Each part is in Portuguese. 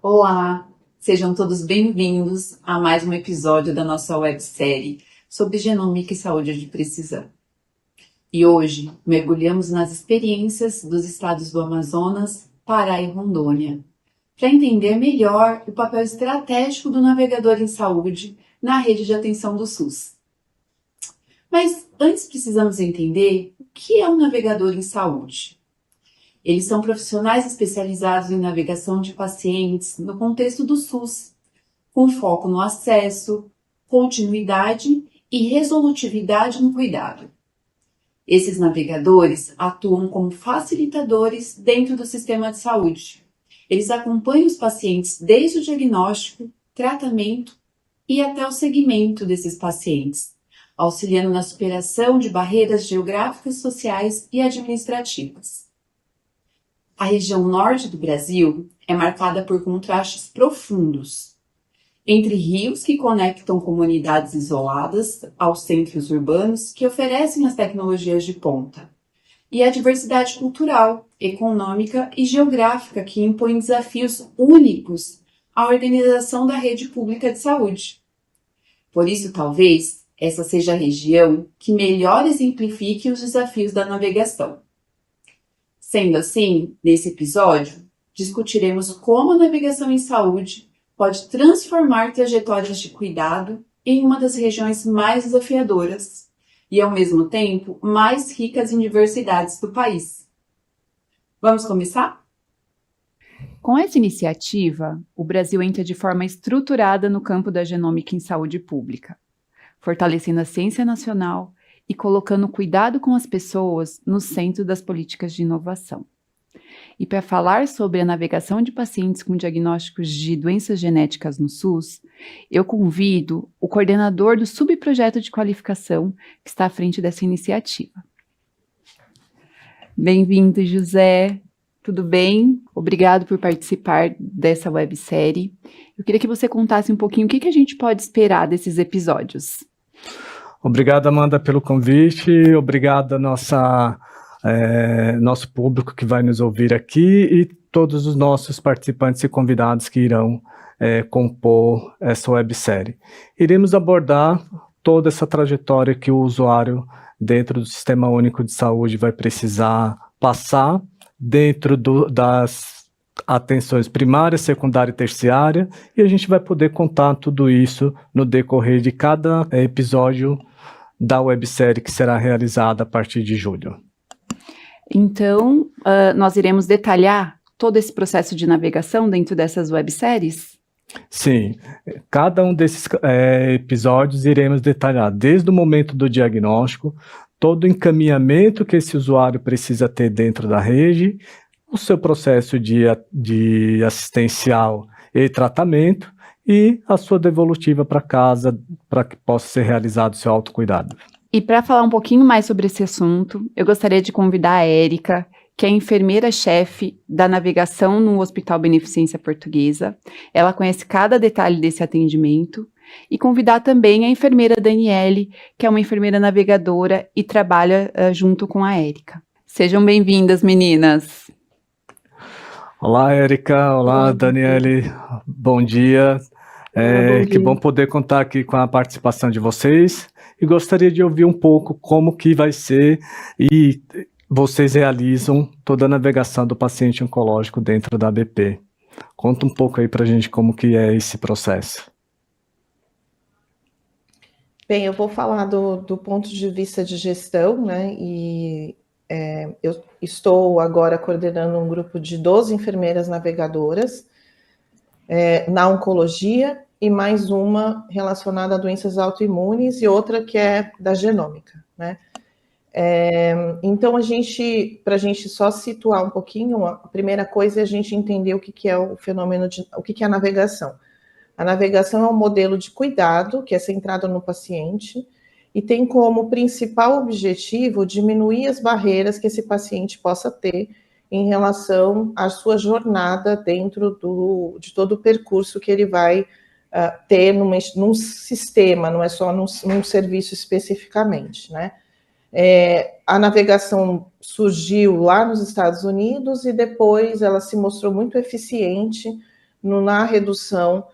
Olá, sejam todos bem-vindos a mais um episódio da nossa websérie sobre genômica e saúde de precisão. E hoje mergulhamos nas experiências dos estados do Amazonas, Pará e Rondônia, para entender melhor o papel estratégico do navegador em saúde na rede de atenção do SUS. Mas antes precisamos entender o que é um navegador em saúde. Eles são profissionais especializados em navegação de pacientes no contexto do SUS, com foco no acesso, continuidade e resolutividade no cuidado. Esses navegadores atuam como facilitadores dentro do sistema de saúde. Eles acompanham os pacientes desde o diagnóstico, tratamento e até o segmento desses pacientes, auxiliando na superação de barreiras geográficas, sociais e administrativas. A região norte do Brasil é marcada por contrastes profundos entre rios que conectam comunidades isoladas aos centros urbanos que oferecem as tecnologias de ponta, e a diversidade cultural, econômica e geográfica que impõe desafios únicos à organização da rede pública de saúde. Por isso, talvez, essa seja a região que melhor exemplifique os desafios da navegação. Sendo assim, nesse episódio, discutiremos como a navegação em saúde pode transformar trajetórias de cuidado em uma das regiões mais desafiadoras e, ao mesmo tempo, mais ricas em diversidades do país. Vamos começar? Com essa iniciativa, o Brasil entra de forma estruturada no campo da genômica em saúde pública, fortalecendo a ciência nacional e colocando o cuidado com as pessoas no centro das políticas de inovação. E para falar sobre a navegação de pacientes com diagnósticos de doenças genéticas no SUS, eu convido o coordenador do subprojeto de qualificação que está à frente dessa iniciativa. Bem-vindo, José. Tudo bem? Obrigado por participar dessa websérie. Eu queria que você contasse um pouquinho o que a gente pode esperar desses episódios. Obrigado, Amanda, pelo convite. Obrigado a nosso público que vai nos ouvir aqui e todos os nossos participantes e convidados que irão compor essa websérie. Iremos abordar toda essa trajetória que o usuário dentro do Sistema Único de Saúde vai precisar passar dentro das atenções primária, secundária e terciária, e a gente vai poder contar tudo isso no decorrer de cada episódio da websérie que será realizada a partir de julho. Então, nós iremos detalhar todo esse processo de navegação dentro dessas webséries? Sim, cada um desses episódios iremos detalhar desde o momento do diagnóstico, todo o encaminhamento que esse usuário precisa ter dentro da rede, o seu processo de assistencial e tratamento e a sua devolutiva para casa para que possa ser realizado o seu autocuidado. E para falar um pouquinho mais sobre esse assunto, eu gostaria de convidar a Érica, que é enfermeira-chefe da navegação no Hospital Beneficência Portuguesa. Ela conhece cada detalhe desse atendimento. E convidar também a enfermeira Daniele, que é uma enfermeira navegadora e trabalha junto com a Érica. Sejam bem-vindas, meninas! Olá, Érica. Olá, Daniele. Bom dia. Bom dia. Que bom poder contar aqui com a participação de vocês. E gostaria de ouvir um pouco como que vai ser e vocês realizam toda a navegação do paciente oncológico dentro da ABP. Conta um pouco aí para a gente como que é esse processo. Bem, eu vou falar do ponto de vista de gestão, né, e eu estou agora coordenando um grupo de 12 enfermeiras navegadoras na oncologia e mais uma relacionada a doenças autoimunes e outra que é da genômica, né. Então, para a gente só situar um pouquinho, a primeira coisa é a gente entender o que é o fenômeno o que é a navegação. A navegação é um modelo de cuidado que é centrado no paciente e tem como principal objetivo diminuir as barreiras que esse paciente possa ter em relação à sua jornada dentro de todo o percurso que ele vai ter num sistema, não é só num serviço especificamente, né? A navegação surgiu lá nos Estados Unidos e depois ela se mostrou muito eficiente na redução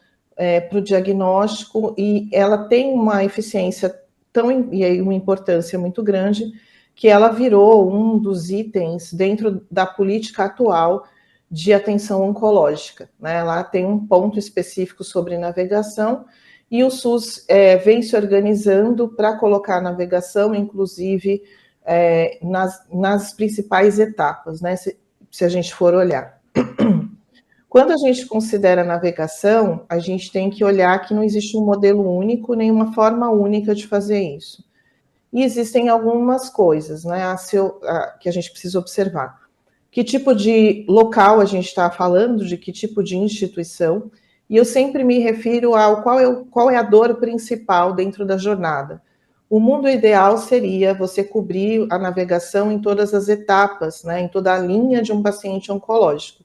para o diagnóstico, e ela tem uma eficiência e aí uma importância muito grande, que ela virou um dos itens dentro da política atual de atenção oncológica, né? Lá tem um ponto específico sobre navegação, e o SUS vem se organizando para colocar a navegação, inclusive, nas principais etapas, né? Se a gente for olhar. Quando a gente considera a navegação, a gente tem que olhar que não existe um modelo único, nem uma forma única de fazer isso. E existem algumas coisas, né, que a gente precisa observar. Que tipo de local a gente está falando, de que tipo de instituição, e eu sempre me refiro ao qual é a dor principal dentro da jornada. O mundo ideal seria você cobrir a navegação em todas as etapas, né, em toda a linha de um paciente oncológico,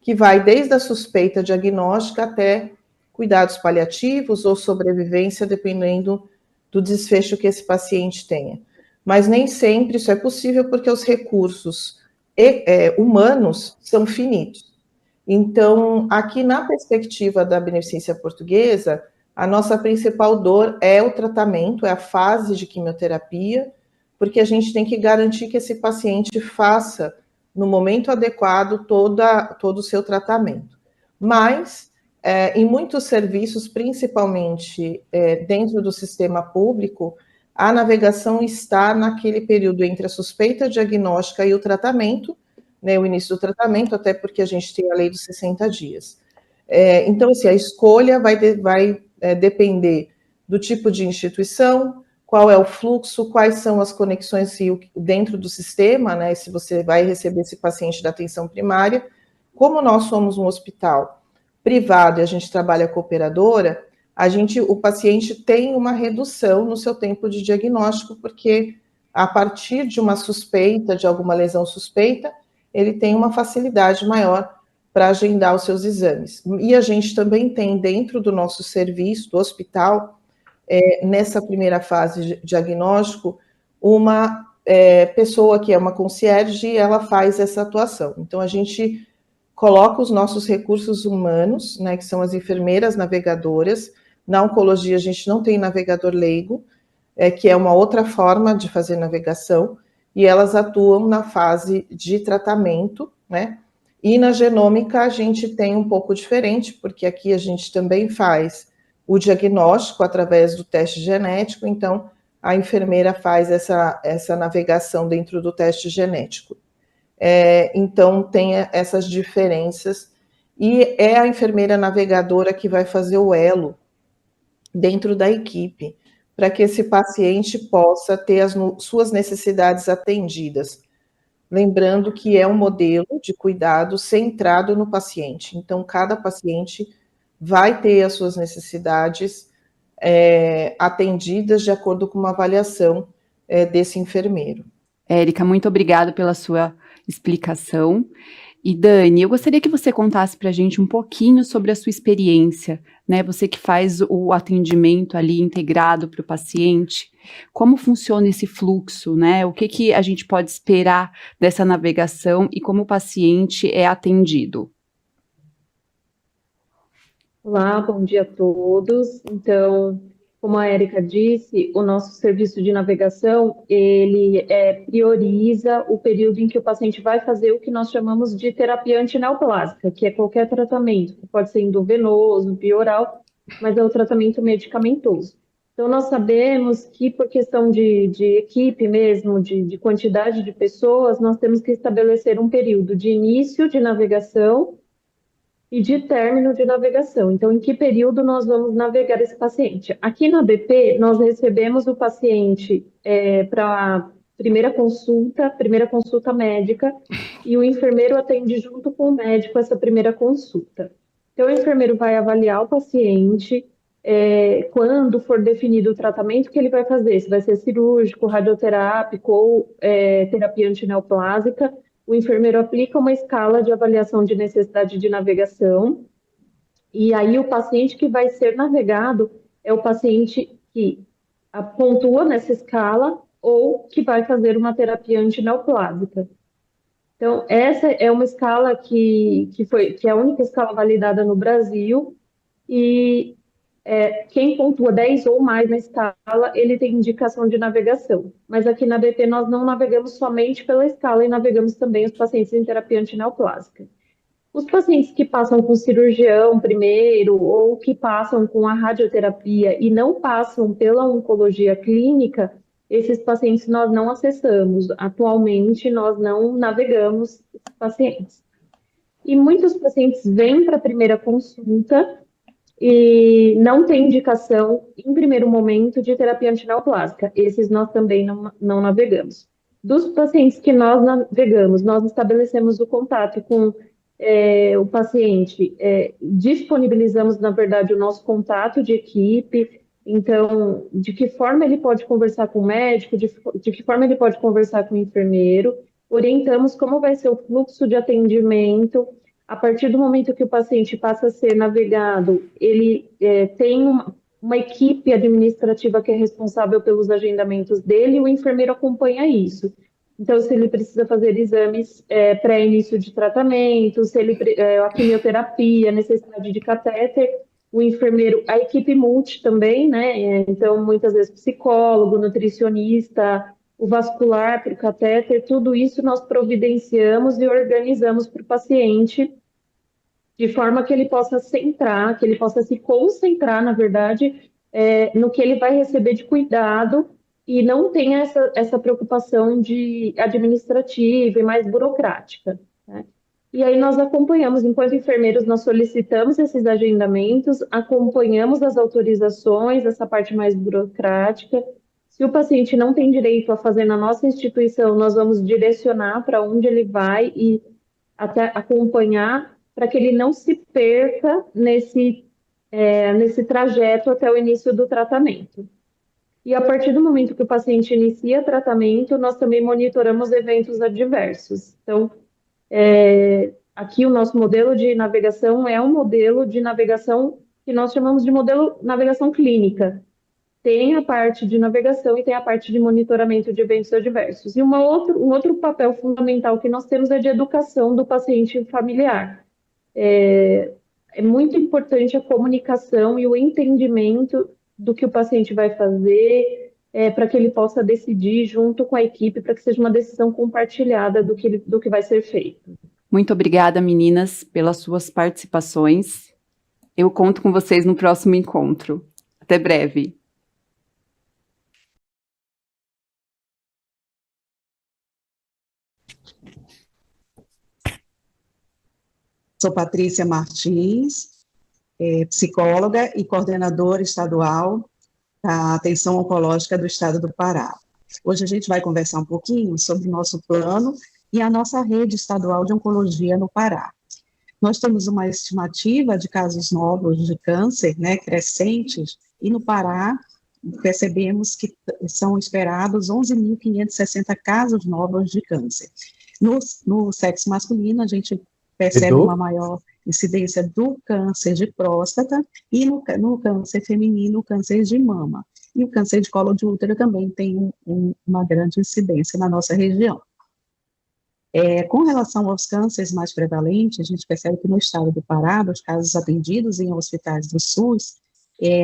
que vai desde a suspeita diagnóstica até cuidados paliativos ou sobrevivência, dependendo do desfecho que esse paciente tenha. Mas nem sempre isso é possível, porque os recursos humanos são finitos. Então, aqui na perspectiva da beneficência portuguesa, a nossa principal dor é o tratamento, é a fase de quimioterapia, porque a gente tem que garantir que esse paciente faça, no momento adequado, todo o seu tratamento. Mas, em muitos serviços, principalmente dentro do sistema público, a navegação está naquele período entre a suspeita diagnóstica e o tratamento, né, o início do tratamento, até porque a gente tem a lei dos 60 dias. Então, assim, a escolha vai depender do tipo de instituição, qual é o fluxo, quais são as conexões dentro do sistema, né, se você vai receber esse paciente da atenção primária. Como nós somos um hospital privado e a gente trabalha com operadora, o paciente tem uma redução no seu tempo de diagnóstico, porque a partir de uma suspeita, de alguma lesão suspeita, ele tem uma facilidade maior para agendar os seus exames. E a gente também tem dentro do nosso serviço, do hospital, nessa primeira fase de diagnóstico, uma pessoa que é uma concierge, e ela faz essa atuação. Então, a gente coloca os nossos recursos humanos, né, que são as enfermeiras navegadoras. Na oncologia, a gente não tem navegador leigo, que é uma outra forma de fazer navegação, e elas atuam na fase de tratamento, né? E na genômica a gente tem um pouco diferente, porque aqui a gente também faz o diagnóstico através do teste genético, então a enfermeira faz essa navegação dentro do teste genético. Então tem essas diferenças, e é a enfermeira navegadora que vai fazer o elo dentro da equipe, para que esse paciente possa ter as suas necessidades atendidas. Lembrando que é um modelo de cuidado centrado no paciente. Então, cada paciente vai ter as suas necessidades atendidas de acordo com uma avaliação desse enfermeiro. Érica, muito obrigada pela sua explicação. E Dani, eu gostaria que você contasse para a gente um pouquinho sobre a sua experiência, né? Você que faz o atendimento ali integrado para o paciente, como funciona esse fluxo, né? O que a gente pode esperar dessa navegação e como o paciente é atendido? Olá, bom dia a todos. Então, como a Érica disse, o nosso serviço de navegação, ele prioriza o período em que o paciente vai fazer o que nós chamamos de terapia antineoplásica, que é qualquer tratamento, que pode ser endovenoso, bioral, mas é o tratamento medicamentoso. Então, nós sabemos que, por questão de equipe mesmo, de quantidade de pessoas, nós temos que estabelecer um período de início de navegação e de término de navegação. Então, em que período nós vamos navegar esse paciente? Aqui na BP, nós recebemos o paciente para primeira consulta médica, e o enfermeiro atende junto com o médico essa primeira consulta. Então, o enfermeiro vai avaliar o paciente, quando for definido o tratamento que ele vai fazer, se vai ser cirúrgico, radioterápico ou terapia antineoplásica. O enfermeiro aplica uma escala de avaliação de necessidade de navegação, e aí o paciente que vai ser navegado é o paciente que pontua nessa escala ou que vai fazer uma terapia antineoplásica. Então, essa é uma escala que é a única escala validada no Brasil, e quem pontua 10 ou mais na escala, ele tem indicação de navegação. Mas aqui na BP nós não navegamos somente pela escala, e navegamos também os pacientes em terapia antineoplásica. Os pacientes que passam com cirurgião primeiro, ou que passam com a radioterapia e não passam pela oncologia clínica, esses pacientes nós não acessamos. Atualmente, nós não navegamos esses pacientes. E muitos pacientes vêm para a primeira consulta e não tem indicação, em primeiro momento, de terapia antineoplásica. Esses nós também não navegamos. Dos pacientes que nós navegamos, nós estabelecemos o contato com o paciente, disponibilizamos, na verdade, o nosso contato de equipe. Então, de que forma ele pode conversar com o médico, de que forma ele pode conversar com o enfermeiro, orientamos como vai ser o fluxo de atendimento. A partir do momento que o paciente passa a ser navegado, ele tem uma equipe administrativa que é responsável pelos agendamentos dele, e o enfermeiro acompanha isso. Então, se ele precisa fazer exames pré-início de tratamento, se ele a quimioterapia, necessidade de catéter, o enfermeiro, a equipe multi também, né? Então, muitas vezes psicólogo, nutricionista, o vascular para o catéter, tudo isso nós providenciamos e organizamos para o paciente, de forma que ele possa centrar, que ele possa se concentrar, na verdade, no que ele vai receber de cuidado, e não tenha essa preocupação de administrativa e mais burocrática, né? E aí nós acompanhamos, enquanto enfermeiros, nós solicitamos esses agendamentos, acompanhamos as autorizações, essa parte mais burocrática. Se o paciente não tem direito a fazer na nossa instituição, nós vamos direcionar para onde ele vai e até acompanhar, para que ele não se perca nesse trajeto até o início do tratamento. E a partir do momento que o paciente inicia tratamento, nós também monitoramos eventos adversos. Então, aqui o nosso modelo de navegação é um modelo de navegação que nós chamamos de modelo navegação clínica. Tem a parte de navegação e tem a parte de monitoramento de eventos adversos. E um outro papel fundamental que nós temos é de educação do paciente familiar. É muito importante a comunicação e o entendimento do que o paciente vai fazer, para que ele possa decidir junto com a equipe, para que seja uma decisão compartilhada do que vai ser feito. Muito obrigada, meninas, pelas suas participações. Eu conto com vocês no próximo encontro. Até breve. Sou Patrícia Martins, psicóloga e coordenadora estadual da Atenção Oncológica do Estado do Pará. Hoje a gente vai conversar um pouquinho sobre o nosso plano e a nossa rede estadual de oncologia no Pará. Nós temos uma estimativa de casos novos de câncer, né, crescentes, e no Pará percebemos que são esperados 11.560 casos novos de câncer. No sexo masculino, a gente percebe uma maior incidência do câncer de próstata, e no câncer feminino, o câncer de mama. E o câncer de colo de útero também tem uma grande incidência na nossa região. Com relação aos cânceres mais prevalentes, a gente percebe que no estado do Pará, os casos atendidos em hospitais do SUS,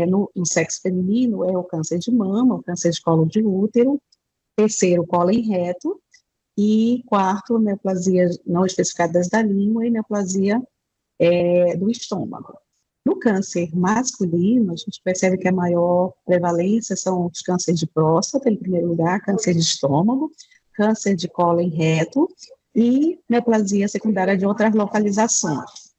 no sexo feminino, é o câncer de mama, o câncer de colo de útero, terceiro, cólon reto, e quarto, neoplasias não especificadas da língua e neoplasia do estômago. No câncer masculino, a gente percebe que a maior prevalência são os cânceres de próstata, em primeiro lugar, câncer de estômago, câncer de cólon reto e neoplasia secundária de outras localizações.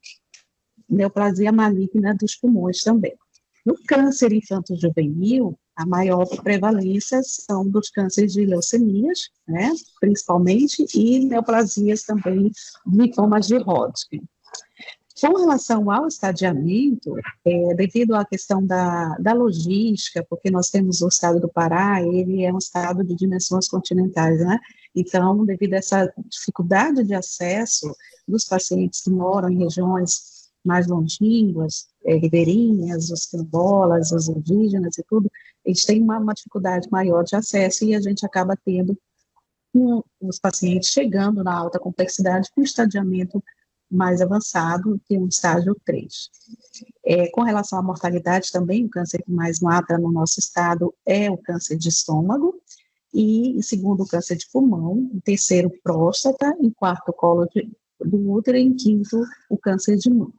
Neoplasia maligna dos pulmões também. No câncer infanto-juvenil, a maior prevalência são dos cânceres de leucemias, né, principalmente, e neoplasias também, linfomas de Hodgkin. Com relação ao estadiamento, devido à questão da logística, porque nós temos o estado do Pará, ele é um estado de dimensões continentais, né? Então, devido a essa dificuldade de acesso dos pacientes que moram em regiões mais longínquas, ribeirinhas, os quilombolas, os indígenas e tudo, eles têm uma dificuldade maior de acesso, e a gente acaba tendo com os pacientes chegando na alta complexidade com estadiamento mais avançado, que é um estágio 3. Com relação à mortalidade também, o câncer que mais mata no nosso estado é o câncer de estômago, e em segundo o câncer de pulmão, em terceiro próstata, em quarto colo do útero e em quinto o câncer de mama.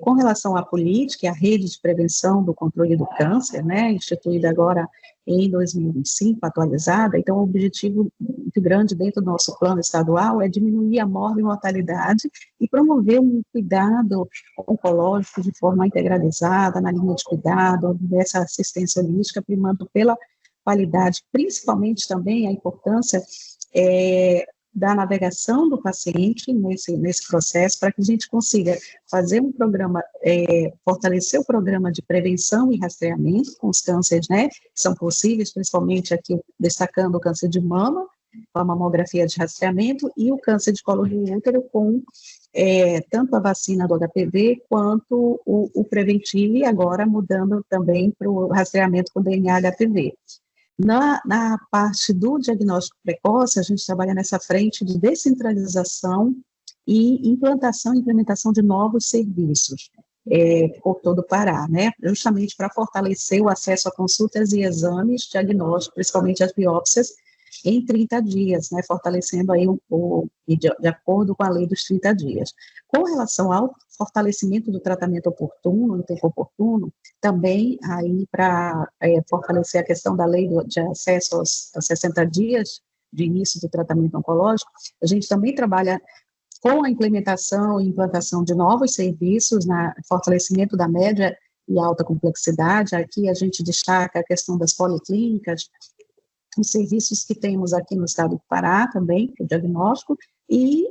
Com relação à política, a rede de prevenção do controle do câncer, né, instituída agora em 2025, atualizada, então o objetivo muito grande dentro do nosso plano estadual é diminuir a mortalidade e promover um cuidado oncológico de forma integralizada, na linha de cuidado, dessa assistência holística, primando pela qualidade, principalmente também a importância da navegação do paciente nesse processo, para que a gente consiga fazer um programa, fortalecer o programa de prevenção e rastreamento com os cânceres, né, que são possíveis, principalmente aqui destacando o câncer de mama, com a mamografia de rastreamento, e o câncer de colo do útero com tanto a vacina do HPV quanto o preventivo, e agora mudando também para o rastreamento com DNA HPV. Na parte do diagnóstico precoce, a gente trabalha nessa frente de descentralização e implantação e implementação de novos serviços por todo o Pará, né? Justamente para fortalecer o acesso a consultas e exames diagnósticos, principalmente as biópsias, em 30 dias, né? Fortalecendo aí de acordo com a lei dos 30 dias. Com relação ao fortalecimento do tratamento oportuno, no tempo oportuno, também aí para fortalecer a questão da lei de acesso aos 60 dias de início do tratamento oncológico, a gente também trabalha com a implementação e implantação de novos serviços, fortalecimento da média e alta complexidade. Aqui a gente destaca a questão das policlínicas, os serviços que temos aqui no estado do Pará também, o diagnóstico, e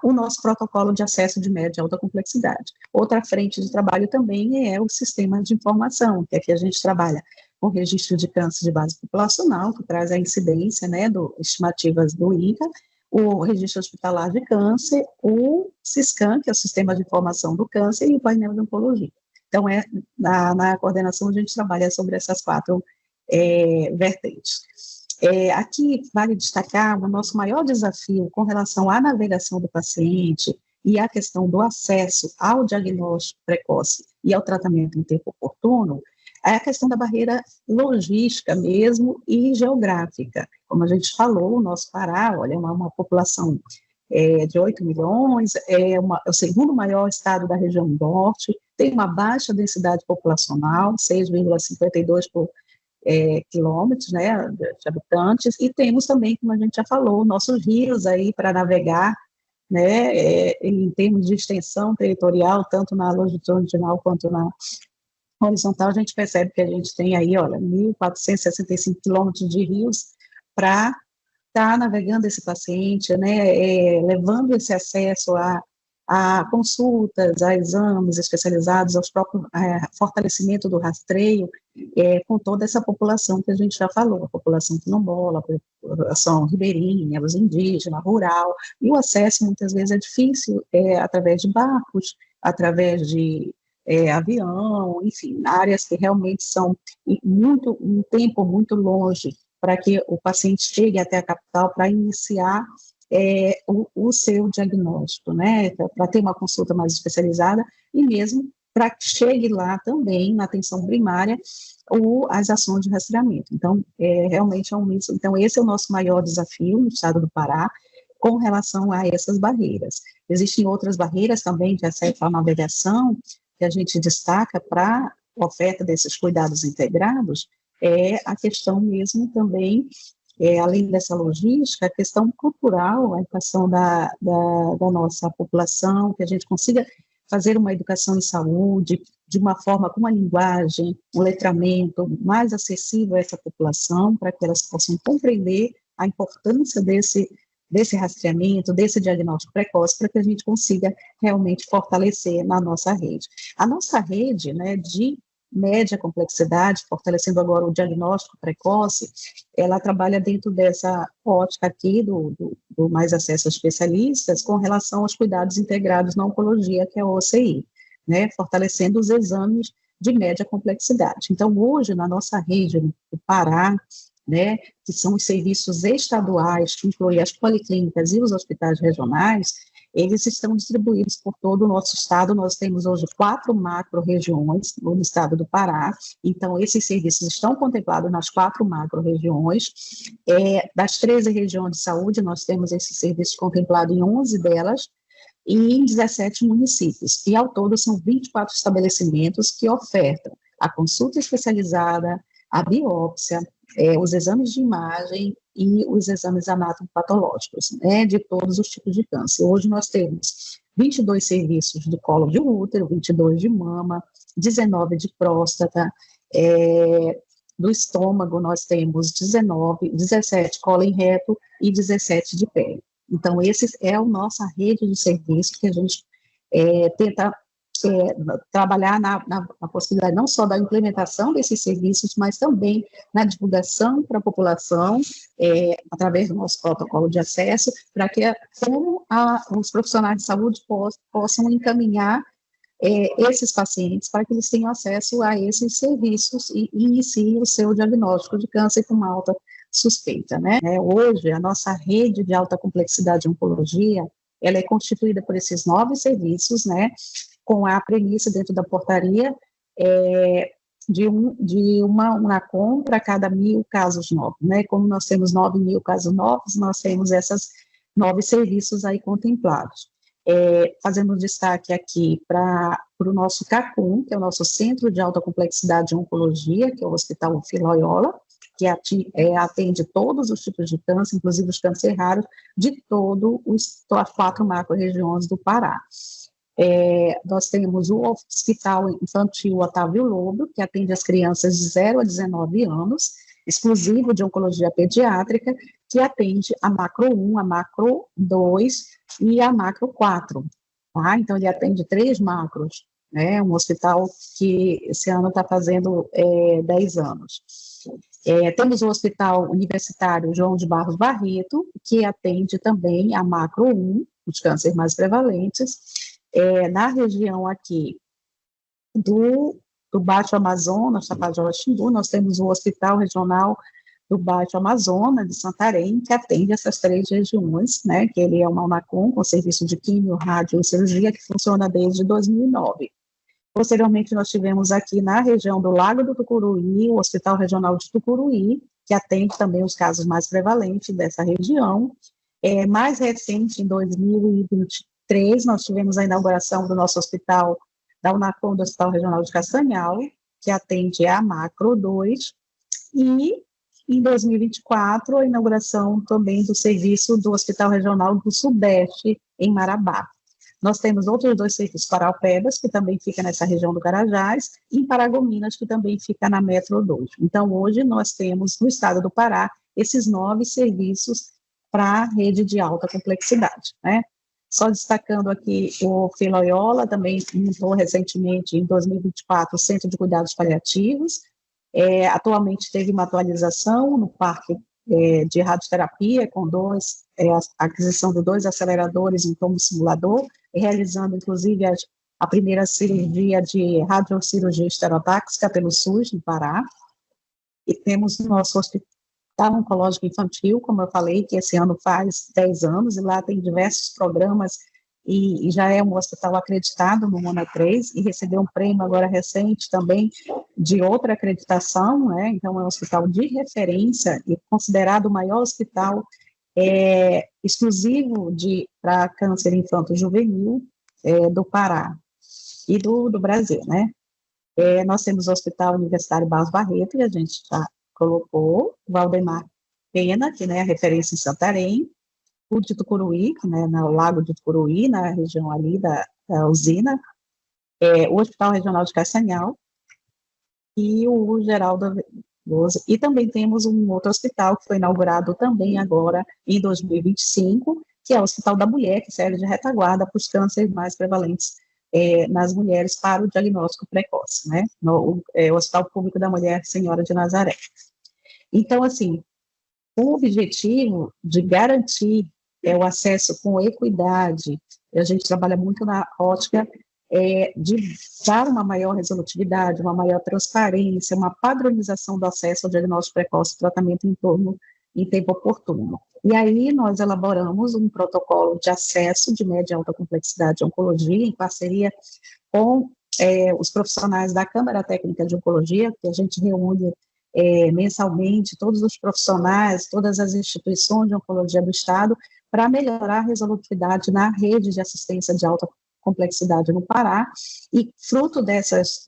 o nosso protocolo de acesso de média e alta complexidade. Outra frente de trabalho também é o sistema de informação, que aqui a gente trabalha com o registro de câncer de base populacional, que traz a incidência, né, estimativas do INCA, o registro hospitalar de câncer, o SISCAN, que é o Sistema de Informação do Câncer, e o painel de oncologia. Então, na coordenação, a gente trabalha sobre essas 4 vertentes. Aqui vale destacar o nosso maior desafio com relação à navegação do paciente e à questão do acesso ao diagnóstico precoce e ao tratamento em tempo oportuno, é a questão da barreira logística mesmo e geográfica. Como a gente falou, o nosso Pará, olha, é uma população de 8 milhões, é o segundo maior estado da região norte, tem uma baixa densidade populacional, 6,52 por quilômetros, né, de habitantes, e temos também, como a gente já falou, nossos rios aí para navegar, né, em termos de extensão territorial, tanto na longitudinal quanto na horizontal, a gente percebe que a gente tem aí, olha, 1.465 quilômetros de rios para estar navegando esse paciente, né, levando esse acesso a consultas, a exames especializados, aos próprios fortalecimento do rastreio, com toda essa população que a gente já falou, a população quilombola, a população ribeirinha, os indígenas, rural, e o acesso muitas vezes é difícil através de barcos, através de avião, enfim, áreas que realmente são um tempo muito longe para que o paciente chegue até a capital para iniciar o seu diagnóstico, né, para ter uma consulta mais especializada e mesmo para que chegue lá também, na atenção primária, as ações de rastreamento. Então, realmente é um misto. Então, esse é o nosso maior desafio no estado do Pará, com relação a essas barreiras. Existem outras barreiras também de acesso à navegação, que a gente destaca para a oferta desses cuidados integrados, a questão mesmo também, além dessa logística, a questão cultural, a educação da nossa população, que a gente consiga fazer uma educação em saúde de uma forma com uma linguagem, um letramento mais acessível a essa população, para que elas possam compreender a importância desse rastreamento, desse diagnóstico precoce, para que a gente consiga realmente fortalecer na nossa rede. A nossa rede, né, de média complexidade, fortalecendo agora o diagnóstico precoce, ela trabalha dentro dessa ótica aqui do mais acesso a especialistas com relação aos cuidados integrados na oncologia, que é o OCI, né, fortalecendo os exames de média complexidade. Então, hoje, na nossa rede do Pará, né, que são os serviços estaduais, que incluem as policlínicas e os hospitais regionais, eles estão distribuídos por todo o nosso estado. Nós temos hoje 4 macro-regiões no estado do Pará, então esses serviços estão contemplados nas 4 macro-regiões. Das 13 regiões de saúde, nós temos esses serviços contemplados em 11 delas, e em 17 municípios. E, ao todo, são 24 estabelecimentos que ofertam a consulta especializada, a biópsia, os exames de imagem e os exames anatomopatológicos, né, de todos os tipos de câncer. Hoje nós temos 22 serviços do colo de útero, 22 de mama, 19 de próstata, do estômago nós temos 19, 17 colo reto e 17 de pele. Então, essa é a nossa rede de serviço que a gente tenta trabalhar na possibilidade não só da implementação desses serviços, mas também na divulgação para a população, através do nosso protocolo de acesso, para que os profissionais de saúde possam encaminhar esses pacientes para que eles tenham acesso a esses serviços e iniciem o seu diagnóstico de câncer com uma alta suspeita, né? Hoje, a nossa rede de alta complexidade de oncologia, ela é constituída por esses 9 serviços, né, com a premissa dentro da portaria de uma UNACOM para cada 1.000 casos novos, né? Como nós temos 9.000 casos novos, nós temos esses 9 serviços aí contemplados. Fazendo destaque aqui para o nosso CACUM, que é o nosso Centro de Alta Complexidade de Oncologia, que é o Hospital Filóiola, que atende todos os tipos de câncer, inclusive os cânceres raros, de as 4 macro-regiões do Pará. Nós temos o Hospital Infantil Otávio Lobo, que atende as crianças de 0 a 19 anos, exclusivo de oncologia pediátrica, que atende a macro 1, a macro 2 e a macro 4. Tá? Então, ele atende 3 macros, né? Um hospital que esse ano está fazendo 10 anos. Temos o Hospital Universitário João de Barros Barreto, que atende também a macro 1, os cânceres mais prevalentes. Na região aqui do Baixo Amazonas, Tapajós-Xingu, nós temos o Hospital Regional do Baixo Amazonas, de Santarém, que atende essas 3 regiões, né, que ele é uma UNACOM, com serviço de quimio, rádio e cirurgia, que funciona desde 2009. Posteriormente, nós tivemos aqui na região do Lago do Tucuruí, o Hospital Regional de Tucuruí, que atende também os casos mais prevalentes dessa região. Mais recente, em 2023, nós tivemos a inauguração do nosso hospital, da UNACOM, do Hospital Regional de Castanhal, que atende a macro 2, e em 2024, a inauguração também do serviço do Hospital Regional do Sudeste, em Marabá. Nós temos outros 2 serviços, Paraupebas, que também fica nessa região do Carajás, e em Paragominas, que também fica na Metro 2. Então, hoje nós temos, no estado do Pará, esses 9 serviços para a rede de alta complexidade, né? Só destacando aqui o Filóiola, também montou recentemente, em 2024, o Centro de Cuidados Paliativos. Atualmente teve uma atualização no parque de radioterapia, com a aquisição de 2 aceleradores em tombo simulador, realizando, inclusive, a primeira cirurgia de radiocirurgia esterotáxica pelo SUS, no Pará. E temos o nosso Hospital Oncológico Infantil, como eu falei, que esse ano faz 10 anos, e lá tem diversos programas, e já é um hospital acreditado no MONA 3, e recebeu um prêmio agora recente também de outra acreditação, né? Então é um hospital de referência e considerado o maior hospital exclusivo para câncer infanto-juvenil do Pará e do Brasil, né? Nós temos o Hospital Universitário Barros Barreto, que a gente já colocou, o Valdemar Pena, que é a referência em Santarém, o de Tucuruí, né, no Lago de Tucuruí, na região ali da usina, o Hospital Regional de Castanhal e o Geraldo Veloso. E também temos um outro hospital que foi inaugurado também agora em 2025, que é o Hospital da Mulher, que serve de retaguarda para os cânceres mais prevalentes nas mulheres para o diagnóstico precoce, né? O Hospital Público da Mulher Senhora de Nazaré. Então, assim, o objetivo de garantir o acesso com equidade, a gente trabalha muito na ótica de dar uma maior resolutividade, uma maior transparência, uma padronização do acesso ao diagnóstico precoce e tratamento em tempo oportuno. E aí nós elaboramos um protocolo de acesso de média e alta complexidade de oncologia, em parceria com os profissionais da Câmara Técnica de Oncologia, que a gente reúne mensalmente todos os profissionais, todas as instituições de oncologia do Estado, para melhorar a resolutividade na rede de assistência de alta complexidade no Pará, e fruto dessas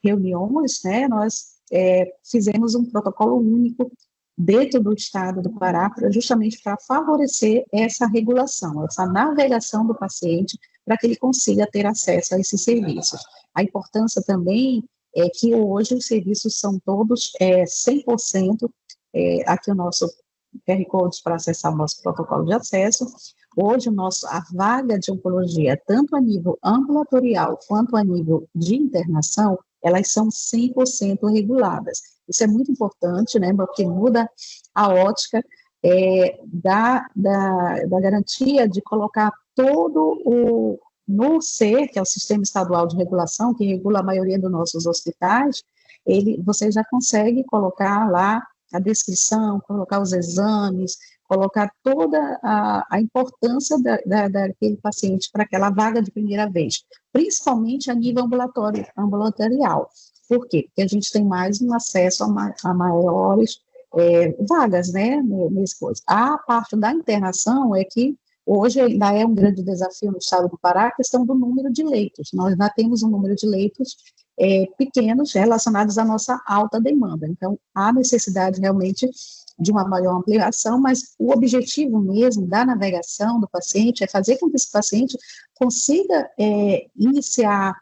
reuniões, né, nós fizemos um protocolo único dentro do Estado do Pará, justamente para favorecer essa regulação, essa navegação do paciente, para que ele consiga ter acesso a esses serviços. A importância também é que hoje os serviços são todos 100%, aqui o nosso QR Code para acessar o nosso protocolo de acesso. Hoje a vaga de oncologia, tanto a nível ambulatorial quanto a nível de internação, elas são 100% reguladas. Isso é muito importante, né, porque muda a ótica da garantia de colocar todo no SER, que é o Sistema Estadual de Regulação, que regula a maioria dos nossos hospitais, você já consegue colocar lá a descrição, colocar os exames, colocar toda a importância daquele paciente para aquela vaga de primeira vez, principalmente a nível ambulatorial. Por quê? Porque a gente tem mais um acesso a maiores vagas, né, nesse coisa. A parte da internação é que hoje ainda é um grande desafio no estado do Pará a questão do número de leitos. Nós ainda temos um número de leitos pequenos relacionados à nossa alta demanda. Então, há necessidade realmente de uma maior ampliação, mas o objetivo mesmo da navegação do paciente é fazer com que esse paciente consiga iniciar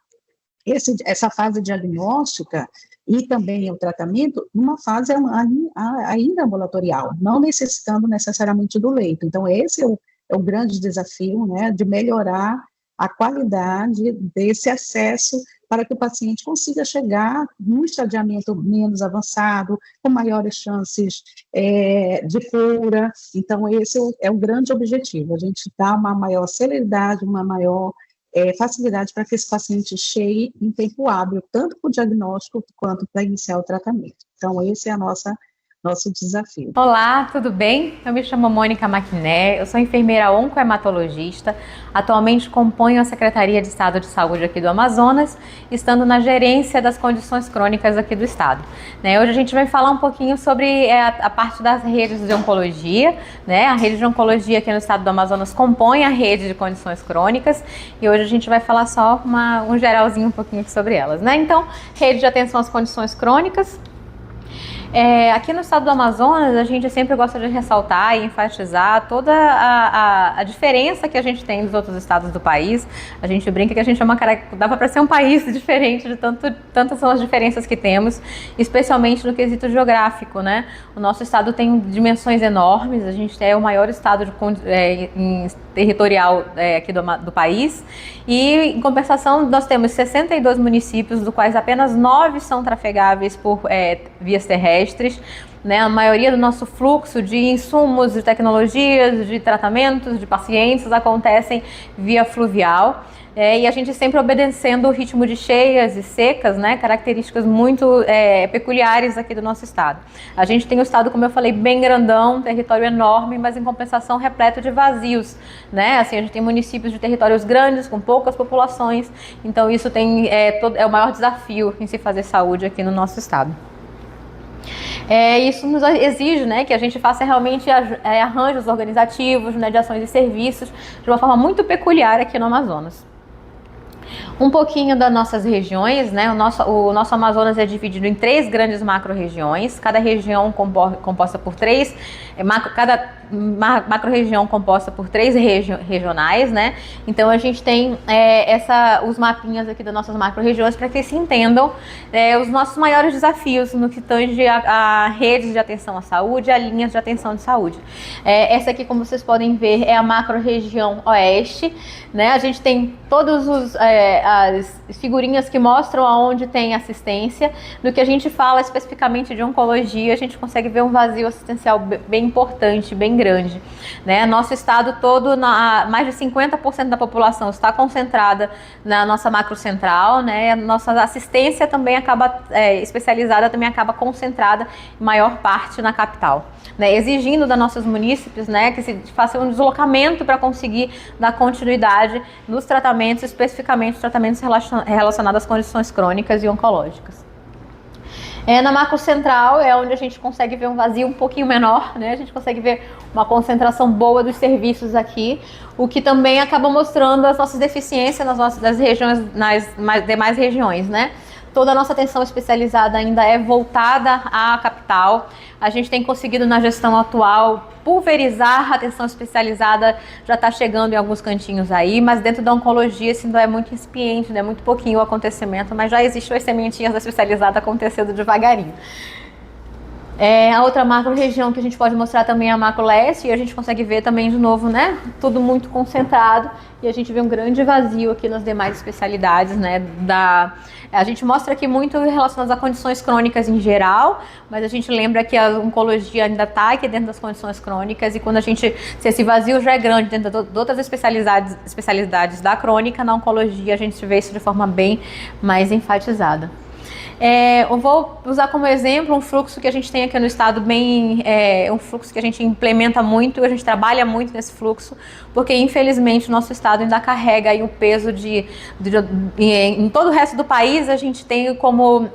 essa fase diagnóstica e também o tratamento numa fase ainda ambulatorial, não necessitando necessariamente do leito. Então, esse é o grande desafio, né, de melhorar a qualidade desse acesso para que o paciente consiga chegar num estadiamento menos avançado, com maiores chances de cura. Então, esse é o grande objetivo, a gente dá uma maior celeridade, uma maior facilidade para que esse paciente chegue em tempo hábil, tanto para o diagnóstico quanto para iniciar o tratamento. Então, esse é nosso desafio. Olá, tudo bem? Eu me chamo Mônica Maquiné, eu sou enfermeira oncohematologista, atualmente componho a Secretaria de Estado de Saúde aqui do Amazonas, estando na gerência das condições crônicas aqui do estado. Hoje a gente vai falar um pouquinho sobre a parte das redes de oncologia, né? A rede de oncologia aqui no estado do Amazonas compõe a rede de condições crônicas e hoje a gente vai falar só um geralzinho um pouquinho sobre elas, né? Então, rede de atenção às condições crônicas. Aqui no estado do Amazonas, a gente sempre gosta de ressaltar e enfatizar toda a diferença que a gente tem dos outros estados do país. A gente brinca que a gente dava para ser um país diferente de tantas são as diferenças que temos, especialmente no quesito geográfico, né? O nosso estado tem dimensões enormes, a gente é o maior estado territorial aqui do país e, em compensação, nós temos 62 municípios, dos quais apenas 9 são trafegáveis por vias terrestres. Né, a maioria do nosso fluxo de insumos, de tecnologias, de tratamentos, de pacientes acontecem via fluvial. E a gente sempre obedecendo o ritmo de cheias e secas, né, características muito peculiares aqui do nosso estado. A gente tem um estado, como eu falei, bem grandão, território enorme, mas em compensação repleto de vazios, né? Assim, a gente tem municípios de territórios grandes, com poucas populações, então isso é o maior desafio em se fazer saúde aqui no nosso estado. Isso nos exige, né, que a gente faça realmente arranjos organizativos, né, de ações e serviços de uma forma muito peculiar aqui no Amazonas. Um pouquinho das nossas regiões, né? O nosso Amazonas é dividido em 3 grandes macro-regiões, cada região composta por 3, cada macro-região composta por 3 regionais, né? Então a gente tem os mapinhas aqui das nossas macro-regiões para que se entendam os nossos maiores desafios no que tange a redes de atenção à saúde, a linhas de atenção de saúde. Essa aqui, como vocês podem ver, é a macro-região oeste, né? A gente tem todos as figurinhas que mostram aonde tem assistência. No que a gente fala especificamente de oncologia, a gente consegue ver um vazio assistencial bem importante, bem grande, né? Nosso estado todo, mais de 50% da população está concentrada na nossa macrocentral, né? A nossa assistência também acaba, especializada, também acaba concentrada em maior parte na capital, né? Exigindo dos nossos munícipes, né, que se faça um deslocamento para conseguir dar continuidade nos tratamentos, especificamente tratamentos relacionados às condições crônicas e oncológicas. Na macrocentral é onde a gente consegue ver um vazio um pouquinho menor, né? A gente consegue ver uma concentração boa dos serviços aqui, o que também acaba mostrando as nossas deficiências das regiões, nas demais regiões, né? Toda a nossa atenção especializada ainda é voltada à capital. A gente tem conseguido, na gestão atual, pulverizar a atenção especializada, já está chegando em alguns cantinhos aí, mas dentro da oncologia isso ainda é muito incipiente, né? Muito pouquinho o acontecimento, mas já existem as sementinhas da especializada acontecendo devagarinho. A outra macro-região que a gente pode mostrar também é a macro-leste, e a gente consegue ver também de novo, né? Tudo muito concentrado, e a gente vê um grande vazio aqui nas demais especialidades, né? A gente mostra aqui muito relacionado a condições crônicas em geral, mas a gente lembra que a oncologia ainda está aqui dentro das condições crônicas, e quando se esse vazio já é grande dentro de outras especialidades da crônica, na oncologia a gente vê isso de forma bem mais enfatizada. Eu vou usar como exemplo um fluxo que a gente tem aqui no estado, um fluxo que a gente implementa muito, a gente trabalha muito nesse fluxo, porque infelizmente o nosso estado ainda carrega aí o peso em todo o resto do país. A gente tem como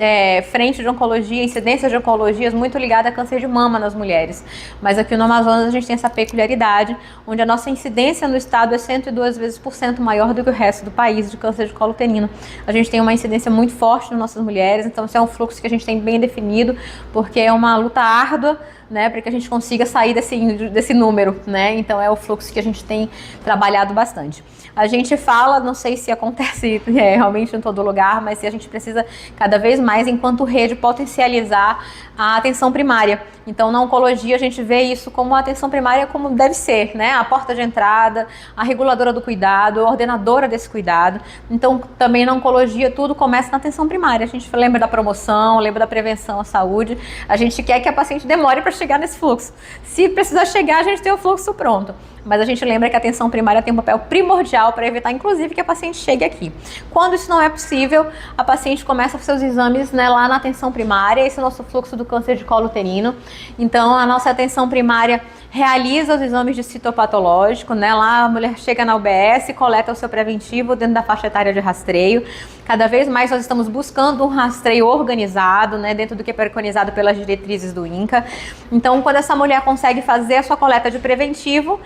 frente de oncologia, incidência de oncologias muito ligada a câncer de mama nas mulheres, mas aqui no Amazonas a gente tem essa peculiaridade, onde a nossa incidência no estado é 102% maior do que o resto do país de câncer de colo uterino. A gente tem uma incidência muito forte nas nossas mulheres, então isso é um fluxo que a gente tem bem definido, porque é uma luta árdua, né, para que a gente consiga sair desse número, né? Então é o fluxo que a gente tem trabalhado bastante. A gente fala, não sei se acontece realmente em todo lugar, mas se a gente precisa cada vez mais, enquanto rede, potencializar a atenção primária. Então na oncologia a gente vê isso como a atenção primária como deve ser, né? A porta de entrada, a reguladora do cuidado, a ordenadora desse cuidado. Então também na oncologia tudo começa na atenção primária. A gente lembra da promoção, lembra da prevenção à saúde. A gente quer que a paciente demore para chegar nesse fluxo. Se precisar chegar, a gente tem o fluxo pronto. Mas a gente lembra que a atenção primária tem um papel primordial para evitar, inclusive, que a paciente chegue aqui. Quando isso não é possível, a paciente começa seus exames, né, lá na atenção primária. Esse é o nosso fluxo do câncer de colo uterino. Então, a nossa atenção primária realiza os exames de citopatológico, né? Lá a mulher chega na UBS, coleta o seu preventivo dentro da faixa etária de rastreio. Cada vez mais nós estamos buscando um rastreio organizado, né, dentro do que é preconizado pelas diretrizes do INCA. Então, quando essa mulher consegue fazer a sua coleta de preventivo,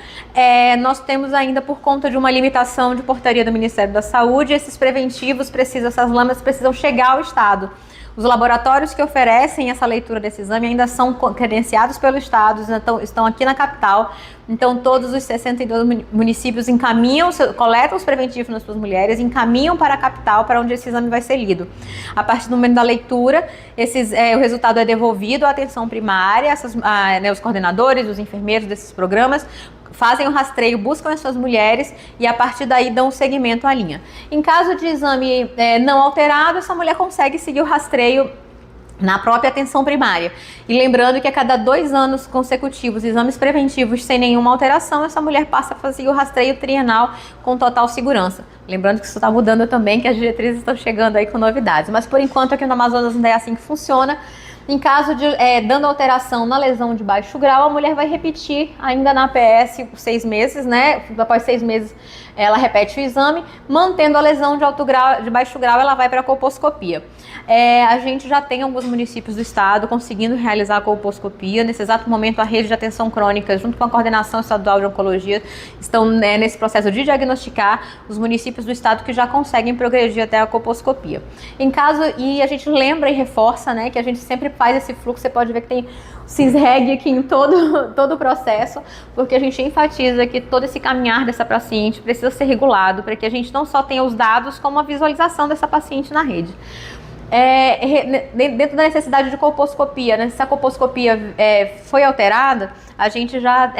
nós temos ainda, por conta de uma limitação de portaria do Ministério da Saúde, essas lâminas precisam chegar ao Estado. Os laboratórios que oferecem essa leitura desse exame ainda são credenciados pelo Estado, estão aqui na capital. Então, todos os 62 municípios coletam os preventivos nas suas mulheres, encaminham para a capital, para onde esse exame vai ser lido. A partir do momento da leitura, o resultado é devolvido à atenção primária, os coordenadores, os enfermeiros desses programas, fazem o rastreio, buscam as suas mulheres e a partir daí dão o segmento à linha. Em caso de exame não alterado, essa mulher consegue seguir o rastreio na própria atenção primária. E lembrando que a cada 2 anos consecutivos, exames preventivos sem nenhuma alteração, essa mulher passa a fazer o rastreio trienal com total segurança. Lembrando que isso está mudando também, que as diretrizes estão chegando aí com novidades. Mas por enquanto aqui no Amazonas não é assim que funciona. Em caso de dando alteração na lesão de baixo grau, a mulher vai repetir ainda na APS por 6 meses, né? Após 6 meses ela repete o exame, mantendo a lesão de baixo grau, ela vai para a colposcopia. A gente já tem alguns municípios do estado conseguindo realizar a colposcopia. Nesse exato momento, a rede de atenção crônica, junto com a coordenação estadual de oncologia, estão nesse processo de diagnosticar os municípios do estado que já conseguem progredir até a colposcopia. E a gente lembra e reforça, né, que a gente sempre faz esse fluxo. Você pode ver que tem CISREG aqui em todo o processo, porque a gente enfatiza que todo esse caminhar dessa paciente precisa ser regulado, para que a gente não só tenha os dados, como a visualização dessa paciente na rede. dentro da necessidade de colposcopia, né? Se a colposcopia foi alterada, a gente já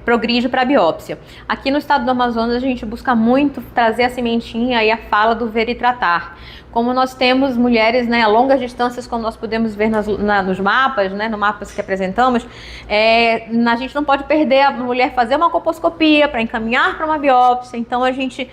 progride para a biópsia. Aqui no estado do Amazonas, a gente busca muito trazer a sementinha e a fala do ver e tratar. Como nós temos mulheres, né, a longas distâncias, como nós podemos ver nos mapas, né, no mapas que apresentamos, a gente não pode perder a mulher fazer uma colposcopia para encaminhar para uma biópsia. Então, a gente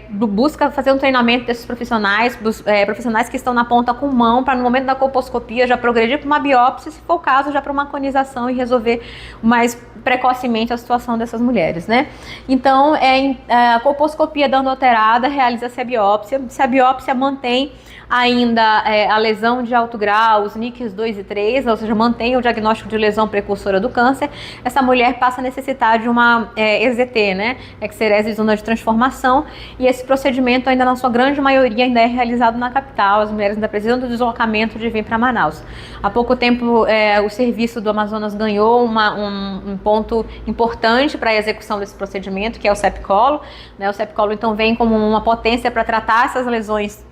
busca fazer um treinamento desses profissionais, profissionais que estão na ponta com mão, para no momento da colposcopia já progredir para uma biópsia, se for o caso, já para uma conização e resolver mais precocemente a situação dessas mulheres, né? Então, a colposcopia dando alterada, realiza-se a biópsia. Se a biópsia mantém ainda a lesão de alto grau, os NICs 2 e 3, ou seja, mantém o diagnóstico de lesão precursora do câncer, essa mulher passa a necessitar de uma EZT, né? Excerese de zona de transformação, e esse procedimento ainda na sua grande maioria ainda é realizado na capital, as mulheres ainda precisam do deslocamento de vir para Manaus. Há pouco tempo o serviço do Amazonas ganhou um ponto importante para a execução desse procedimento, que é o sepcolo, né? O sepcolo então vem como uma potência para tratar essas lesões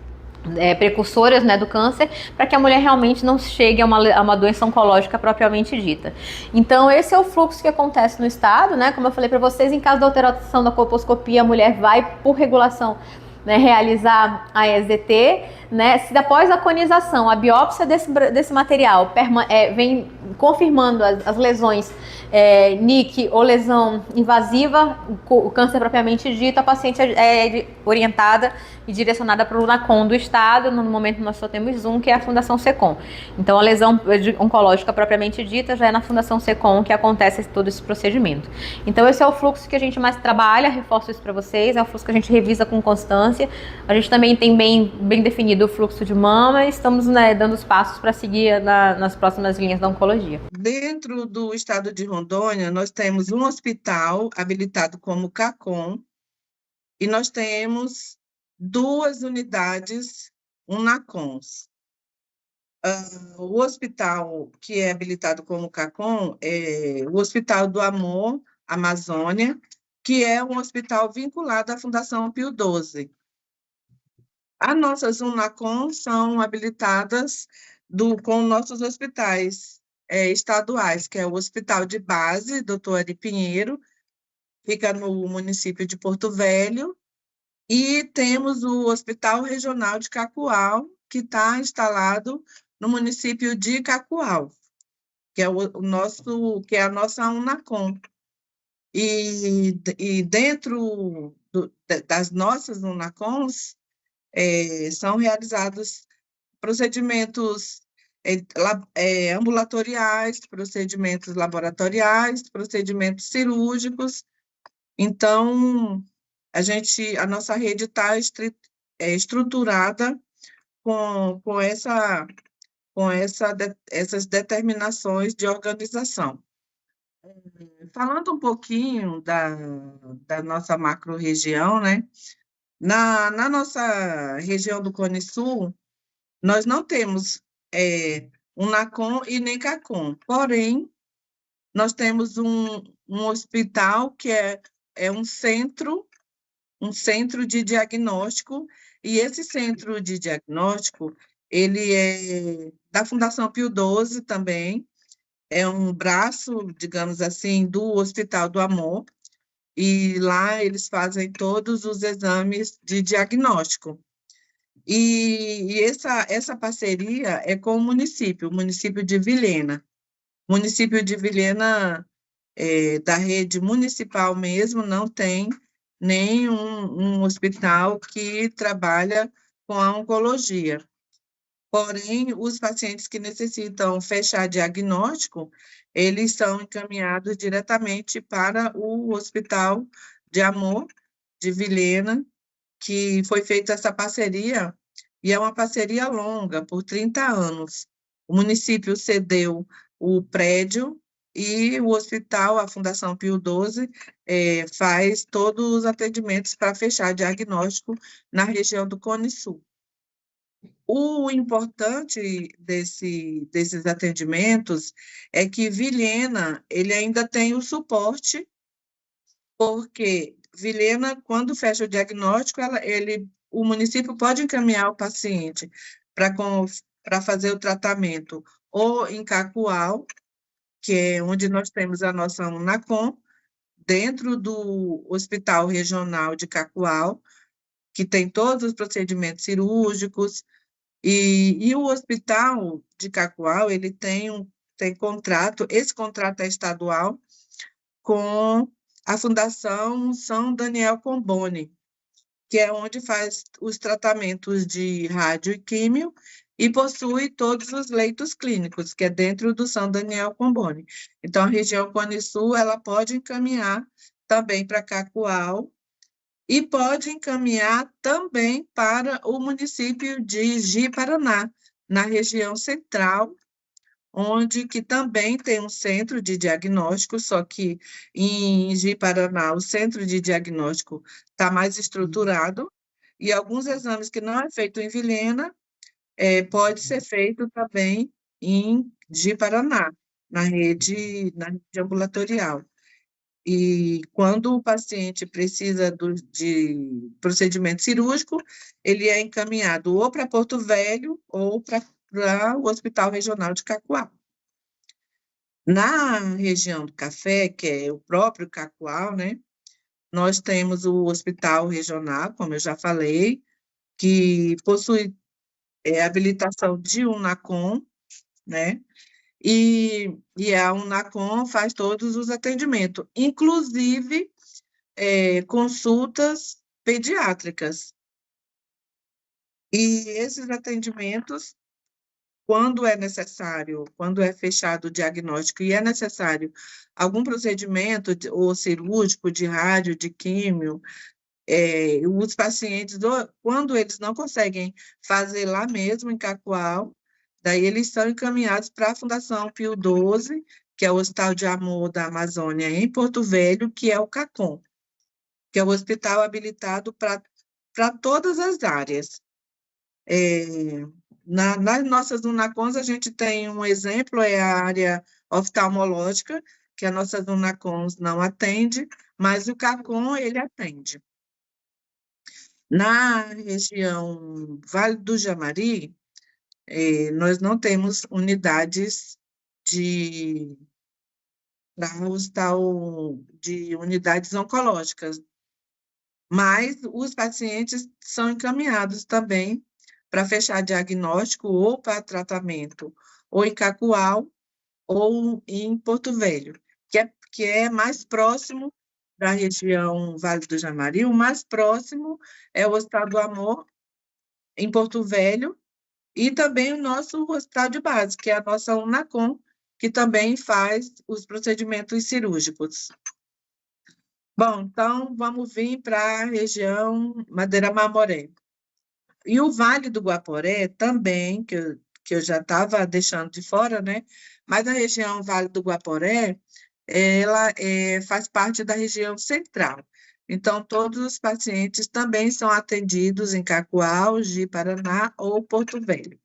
precursoras, né, do câncer, para que a mulher realmente não chegue a uma doença oncológica propriamente dita. Então, esse é o fluxo que acontece no estado, né? Como eu falei para vocês, em caso da alteração da colposcopia, a mulher vai, por regulação, né, realizar a EZT, né? Se após a conização, a biópsia desse material vem confirmando as lesões NIC ou lesão invasiva, o câncer propriamente dito, a paciente é orientada e direcionada para o NACOM do estado. No momento nós só temos um, que é a Fundação SECOM. Então a lesão oncológica propriamente dita já é na Fundação SECOM que acontece todo esse procedimento. Então esse é o fluxo que a gente mais trabalha, reforço isso para vocês, é o fluxo que a gente revisa com constância. A gente também tem bem definido o fluxo de mama e estamos, né, dando os passos para seguir nas próximas linhas da oncologia. Dentro do estado de Rondônia, nós temos um hospital habilitado como CACOM e nós temos 2 unidades UNACOMs. O hospital que é habilitado como CACOM é o Hospital do Amor, Amazônia, que é um hospital vinculado à Fundação Pio XII. As nossas UNACOMs são habilitadas com nossos hospitais estaduais, que é o Hospital de Base, Dr. Ari Pinheiro, fica no município de Porto Velho, e temos o Hospital Regional de Cacoal, que está instalado no município de Cacoal, que é que é a nossa UNACOM. E dentro das nossas UNACOMs são realizados procedimentos ambulatoriais, procedimentos laboratoriais, procedimentos cirúrgicos. Então, a nossa rede está estruturada com essas determinações de organização. Falando um pouquinho da nossa macro-região, né? Na nossa região do Cone Sul, nós não temos UNACOM e nem CACOM, porém, nós temos um hospital que é um centro de diagnóstico, e esse centro de diagnóstico, ele é da Fundação Pio XII também, é um braço, digamos assim, do Hospital do Amor, e lá eles fazem todos os exames de diagnóstico. E essa parceria é com o município de Vilhena. O município de Vilhena, da rede municipal mesmo, não tem nenhum hospital que trabalha com a oncologia. Porém, os pacientes que necessitam fechar diagnóstico, eles são encaminhados diretamente para o Hospital de Amor de Vilhena, que foi feita essa parceria, e é uma parceria longa, por 30 anos. O município cedeu o prédio e o hospital, a Fundação Pio XII, faz todos os atendimentos para fechar diagnóstico na região do Cone Sul. O importante desses atendimentos é que Vilhena, ele ainda tem o suporte, porque Vilhena, quando fecha o diagnóstico, o município pode encaminhar o paciente para fazer o tratamento ou em Cacoal, que é onde nós temos a nossa Unacom, dentro do Hospital Regional de Cacoal, que tem todos os procedimentos cirúrgicos, e o Hospital de Cacoal, ele tem contrato, esse contrato é estadual, com a Fundação São Daniel Comboni, que é onde faz os tratamentos de rádio e químio e possui todos os leitos clínicos, que é dentro do São Daniel Comboni. Então, a região Cone Sul, ela pode encaminhar também para Cacoal e pode encaminhar também para o município de Ji-Paraná, na região central, onde que também tem um centro de diagnóstico, só que em Ji-Paraná o centro de diagnóstico está mais estruturado, e alguns exames que não é feito em Vilhena, pode ser feito também em Ji-Paraná, na rede ambulatorial. E quando o paciente precisa de procedimento cirúrgico, ele é encaminhado ou para Porto Velho ou para o Hospital Regional de Cacoal. Na região do Café, que é o próprio Cacoal, né, nós temos o Hospital Regional, como eu já falei, que possui habilitação de Unacom, né, e a Unacom faz todos os atendimentos, inclusive consultas pediátricas. E esses atendimentos, quando é necessário, quando é fechado o diagnóstico e é necessário algum procedimento ou cirúrgico, de rádio, de químio, os pacientes, quando eles não conseguem fazer lá mesmo em Cacoal, daí eles são encaminhados para a Fundação Pio XII, que é o Hospital de Amor da Amazônia em Porto Velho, que é o CACOM, que é o hospital habilitado para todas as áreas. Nas nossas Unacons, a gente tem um exemplo, é a área oftalmológica, que a nossa Unacons não atende, mas o CACOM, ele atende. Na região Vale do Jamari, nós não temos unidades de unidades oncológicas, mas os pacientes são encaminhados também para fechar diagnóstico ou para tratamento, ou em Cacoal ou em Porto Velho, que é mais próximo da região Vale do Jamari. O mais próximo é o Hospital do Amor, em Porto Velho, e também o nosso hospital de base, que é a nossa Unacom, que também faz os procedimentos cirúrgicos. Bom, então vamos vir para a região Madeira Mamoré. E o Vale do Guaporé também, que eu já estava deixando de fora, né? Mas a região Vale do Guaporé, ela faz parte da região central. Então, todos os pacientes também são atendidos em Cacoal, Ji-Paraná ou Porto Velho.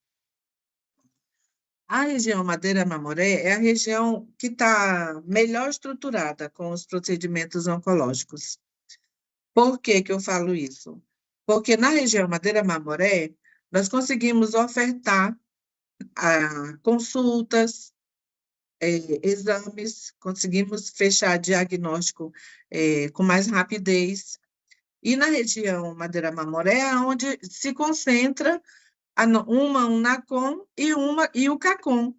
A região Madeira Mamoré é a região que está melhor estruturada com os procedimentos oncológicos. Por que eu falo isso? Porque na região Madeira Mamoré, nós conseguimos ofertar consultas, exames, conseguimos fechar diagnóstico com mais rapidez. E na região Madeira Mamoré é onde se concentra uma Unacom e o CACOM,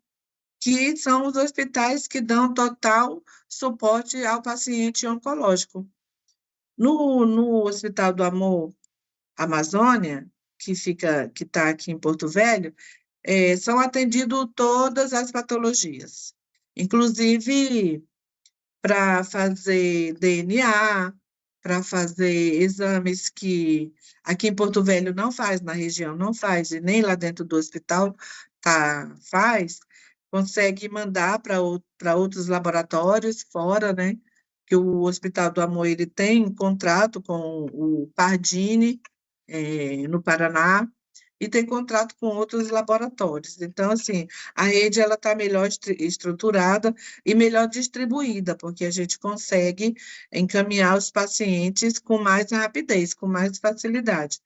que são os hospitais que dão total suporte ao paciente oncológico. No Hospital do Amor Amazônia, que está aqui em Porto Velho, são atendidas todas as patologias, inclusive para fazer DNA, para fazer exames que aqui em Porto Velho não faz, na região não faz, e nem lá dentro do hospital faz, consegue mandar para outros laboratórios fora, né? Que o Hospital do Amor ele tem contrato com o Pardini, no Paraná, e tem contrato com outros laboratórios. Então, assim, a rede está melhor estruturada e melhor distribuída, porque a gente consegue encaminhar os pacientes com mais rapidez, com mais facilidade.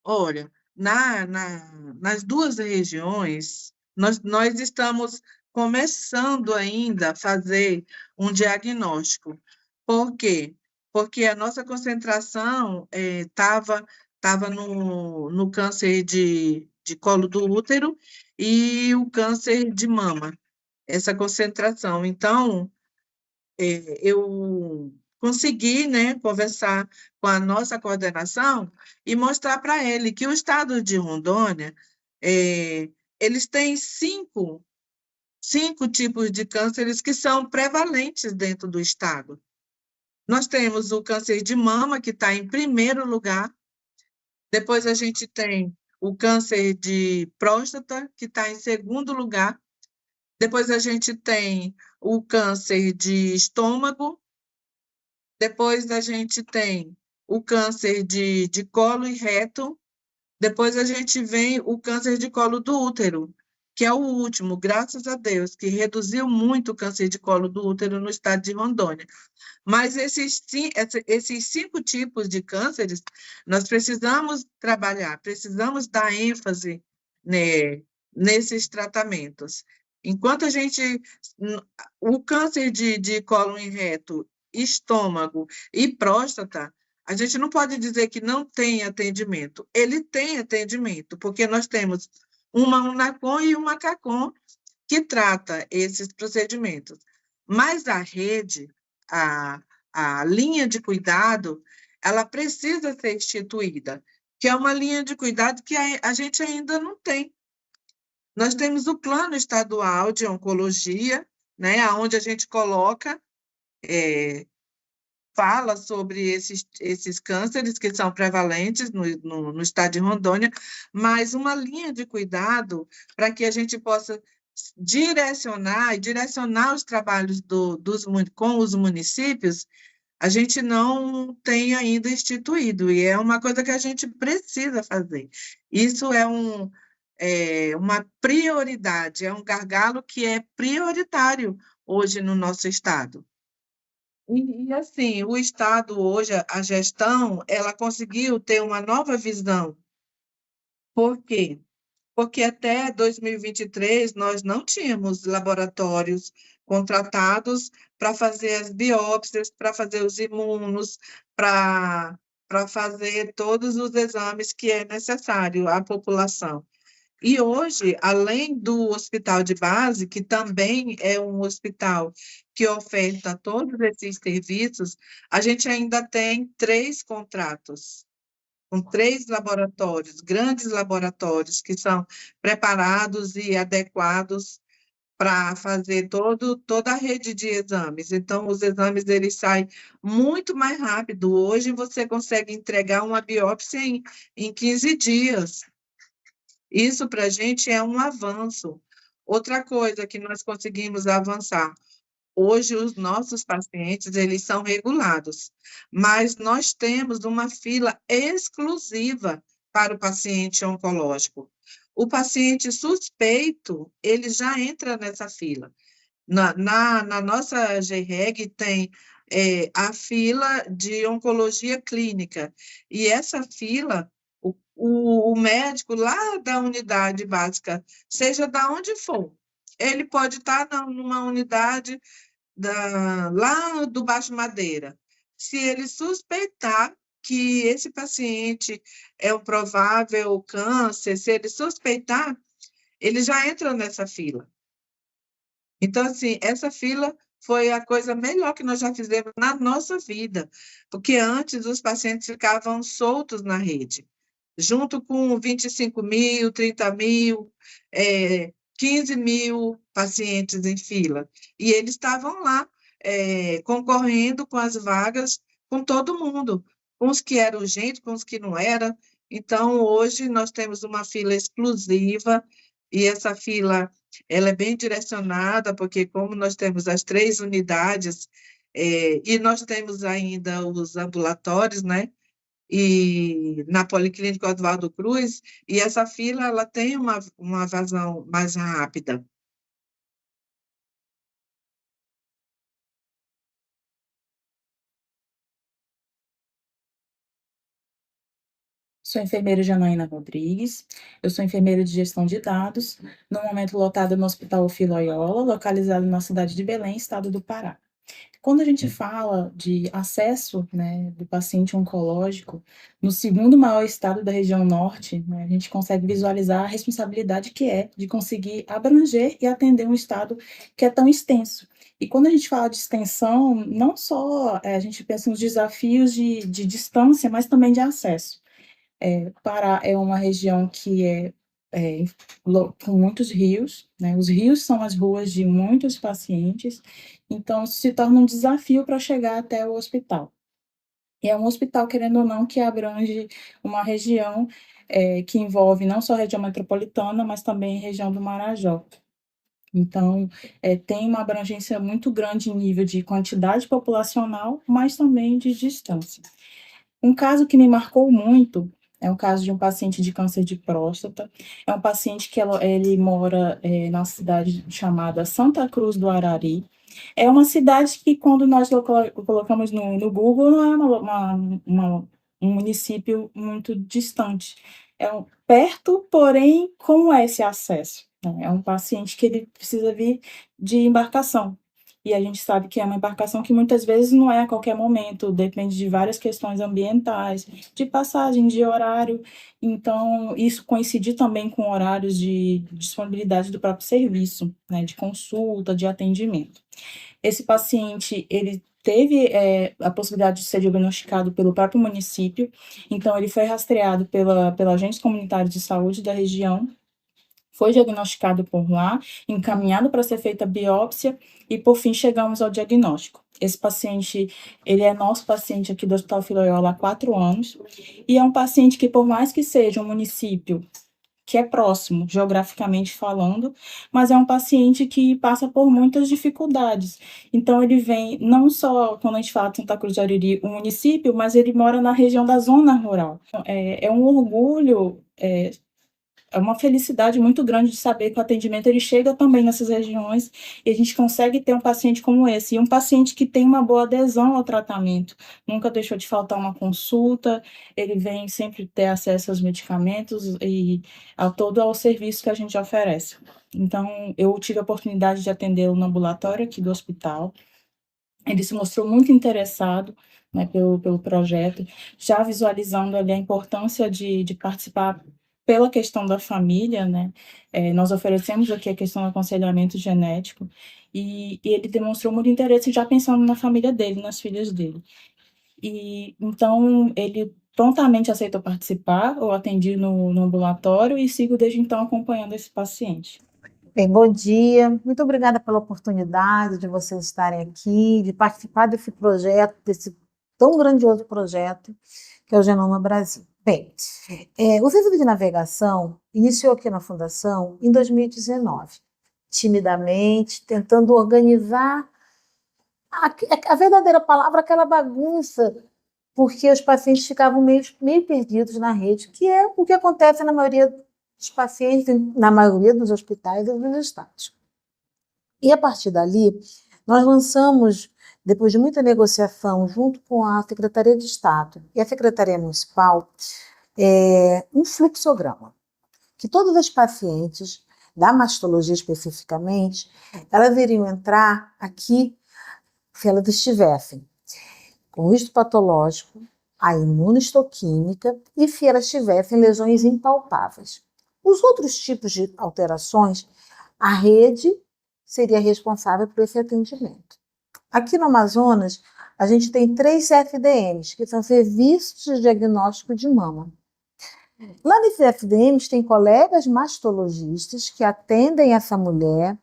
Olha, nas duas regiões, nós estamos começando ainda a fazer um diagnóstico. Por quê? Porque a nossa concentração estava no câncer de colo do útero e o câncer de mama, essa concentração. Então, eu consegui, né, conversar com a nossa coordenação e mostrar para ele que o estado de Rondônia, eles têm cinco tipos de cânceres que são prevalentes dentro do estado. Nós temos o câncer de mama, que está em primeiro lugar, depois a gente tem o câncer de próstata, que está em segundo lugar, depois a gente tem o câncer de estômago, depois a gente tem o câncer de colo e reto, depois a gente vem o câncer de colo do útero, que é o último, graças a Deus, que reduziu muito o câncer de colo do útero no estado de Rondônia. Mas esses cinco tipos de cânceres, nós precisamos trabalhar, precisamos dar ênfase, né, nesses tratamentos. Enquanto a gente, o câncer de cólon reto, estômago e próstata, a gente não pode dizer que não tem atendimento. Ele tem atendimento, porque nós temos uma Unacom e uma CACOM que trata esses procedimentos. Mas a rede, a, a linha de cuidado, ela precisa ser instituída, que é uma linha de cuidado que a gente ainda não tem. Nós temos o plano estadual de oncologia, né, onde a gente coloca, fala sobre esses cânceres que são prevalentes no estado de Rondônia, mas uma linha de cuidado para que a gente possa direcionar os trabalhos com os municípios, a gente não tem ainda instituído, e é uma coisa que a gente precisa fazer. Isso é uma prioridade, é um gargalo que é prioritário hoje no nosso estado. E assim, o estado hoje, a gestão, ela conseguiu ter uma nova visão. Por quê? Porque até 2023 nós não tínhamos laboratórios contratados para fazer as biópsias, para fazer os imunos, para fazer todos os exames que é necessário à população. E hoje, além do hospital de base, que também é um hospital que oferta todos esses serviços, a gente ainda tem 3 contratos com 3 laboratórios, grandes laboratórios, que são preparados e adequados para fazer toda a rede de exames. Então, os exames eles saem muito mais rápido. Hoje, você consegue entregar uma biópsia em 15 dias. Isso, para a gente, é um avanço. Outra coisa que nós conseguimos avançar, hoje, os nossos pacientes, eles são regulados, mas nós temos uma fila exclusiva para o paciente oncológico. O paciente suspeito, ele já entra nessa fila. Na nossa GREG tem a fila de oncologia clínica, e essa fila, o médico lá da unidade básica, seja da onde for, ele pode estar numa unidade lá do Baixo Madeira. Se ele suspeitar que esse paciente é um provável câncer, se ele suspeitar, ele já entra nessa fila. Então, assim, essa fila foi a coisa melhor que nós já fizemos na nossa vida, porque antes os pacientes ficavam soltos na rede, junto com 25 mil, 30 mil, 15 mil pacientes em fila. E eles estavam lá, concorrendo com as vagas, com todo mundo, com os que eram urgentes, com os que não eram. Então, hoje, nós temos uma fila exclusiva, e essa fila ela é bem direcionada, porque como nós temos as 3 unidades, e nós temos ainda os ambulatórios, né? E na Policlínica Oswaldo Cruz, e essa fila ela tem uma vazão mais rápida. Sou enfermeira Janaína Rodrigues, eu sou enfermeira de gestão de dados, no momento lotada no Hospital Filho-Loyola, localizado na cidade de Belém, estado do Pará. Quando a gente fala de acesso, né, do paciente oncológico, no segundo maior estado da região norte, né, a gente consegue visualizar a responsabilidade que é de conseguir abranger e atender um estado que é tão extenso. E quando a gente fala de extensão, não só a gente pensa nos desafios de distância, mas também de acesso. Pará é uma região que é com muitos rios, né? Os rios são as ruas de muitos pacientes, então isso se torna um desafio para chegar até o hospital. E é um hospital, querendo ou não, que abrange uma região que envolve não só a região metropolitana, mas também a região do Marajó. Então, tem uma abrangência muito grande em nível de quantidade populacional, mas também de distância. Um caso que me marcou muito é o caso de um paciente de câncer de próstata. É um paciente que ele mora na cidade chamada Santa Cruz do Arari. É uma cidade que, quando nós colocamos no Google, não é um município muito distante. Perto, porém, com esse acesso, né? É um paciente que ele precisa vir de embarcação. E a gente sabe que é uma embarcação que muitas vezes não é a qualquer momento, depende de várias questões ambientais, de passagem, de horário. Então, isso coincide também com horários de disponibilidade do próprio serviço, né, de consulta, de atendimento. Esse paciente, ele teve a possibilidade de ser diagnosticado pelo próprio município, então ele foi rastreado pela agente comunitária de saúde da região, foi diagnosticado por lá, encaminhado para ser feita a biópsia e, por fim, chegamos ao diagnóstico. Esse paciente, ele é nosso paciente aqui do Hospital Filho-Loyola há 4 anos e é um paciente que, por mais que seja um município que é próximo, geograficamente falando, mas é um paciente que passa por muitas dificuldades. Então, ele vem, não só quando a gente fala de Santa Cruz do Ariri, o município, mas ele mora na região da zona rural. É um orgulho, é uma felicidade muito grande de saber que o atendimento ele chega também nessas regiões e a gente consegue ter um paciente como esse. E um paciente que tem uma boa adesão ao tratamento. Nunca deixou de faltar uma consulta, ele vem sempre ter acesso aos medicamentos e a todo o serviço que a gente oferece. Então, eu tive a oportunidade de atendê-lo no ambulatório aqui do hospital. Ele se mostrou muito interessado, né, pelo projeto, já visualizando ali a importância de participar pela questão da família, né? Nós oferecemos aqui a questão do aconselhamento genético e ele demonstrou muito interesse já pensando na família dele, nas filhas dele. E então ele prontamente aceitou participar, eu atendi no ambulatório e sigo desde então acompanhando esse paciente. Bem, bom dia. Muito obrigada pela oportunidade de vocês estarem aqui, de participar desse projeto, desse tão grandioso projeto que é o Genoma Brasil. Bem, o Serviço de Navegação iniciou aqui na Fundação em 2019, timidamente, tentando organizar a verdadeira palavra, aquela bagunça, porque os pacientes ficavam meio perdidos na rede, que é o que acontece na maioria dos pacientes, na maioria dos hospitais e dos estados. E a partir dali, nós lançamos, depois de muita negociação, junto com a Secretaria de Estado e a Secretaria Municipal, um fluxograma, que todas as pacientes, da mastologia especificamente, elas iriam entrar aqui se elas estivessem com histopatológico, a imunohistoquímica e se elas tivessem lesões impalpáveis. Os outros tipos de alterações, a rede seria responsável por esse atendimento. Aqui no Amazonas, a gente tem 3 FDMs, que são serviços de diagnóstico de mama. Lá nesses FDMs tem colegas mastologistas que atendem essa mulher,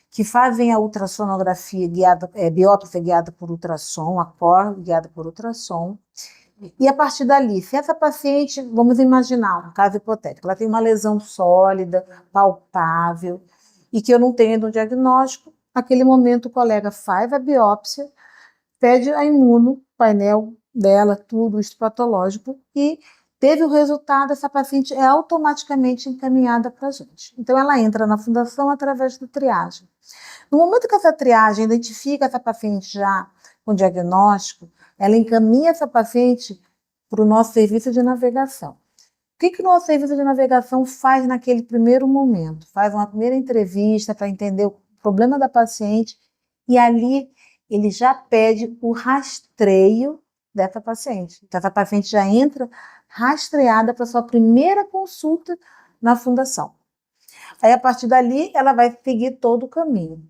que fazem a ultrassonografia guiada, biópsia guiada por ultrassom, a COR guiada por ultrassom. E a partir dali, se essa paciente, vamos imaginar um caso hipotético, ela tem uma lesão sólida, palpável, e que eu não tenho no diagnóstico, naquele momento o colega faz a biópsia, pede a imuno, painel dela, tudo histopatológico, e teve o resultado, essa paciente é automaticamente encaminhada para a gente. Então, ela entra na fundação através da triagem. No momento que essa triagem identifica essa paciente já com diagnóstico, ela encaminha essa paciente para o nosso serviço de navegação. que o nosso serviço de navegação faz naquele primeiro momento? Faz uma primeira entrevista para entender o problema da paciente e ali ele já pede o rastreio dessa paciente. Então, essa paciente já entra rastreada para sua primeira consulta na fundação. Aí, a partir dali, ela vai seguir todo o caminho.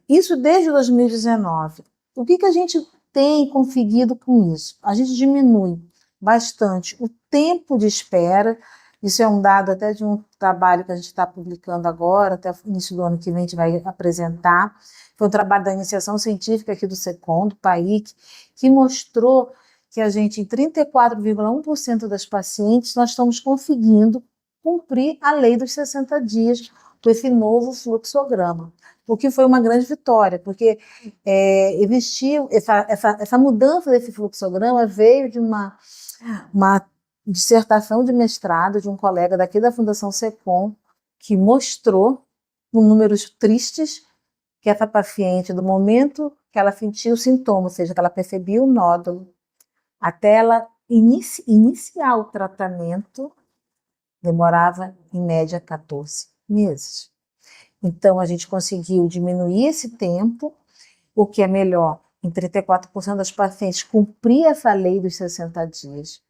Isso desde 2019. O que a gente tem conseguido com isso? A gente diminui bastante o tempo de espera. Isso é um dado até de um trabalho que a gente está publicando agora, até o início do ano que vem a gente vai apresentar. Foi um trabalho da iniciação científica aqui do SECOM, do PAIC, que mostrou que a gente, em 34,1% das pacientes, nós estamos conseguindo cumprir a lei dos 60 dias com esse novo fluxograma, o que foi uma grande vitória, porque existiu essa mudança desse fluxograma veio de uma dissertação de mestrado de um colega daqui da Fundação SECOM, que mostrou, com números tristes, que essa paciente, do momento que ela sentiu o sintoma, ou seja, que ela percebia o nódulo, até ela iniciar o tratamento, demorava, em média, 14 meses. Então, a gente conseguiu diminuir esse tempo, o que é melhor, em 34% das pacientes, cumprir essa lei dos 60 dias.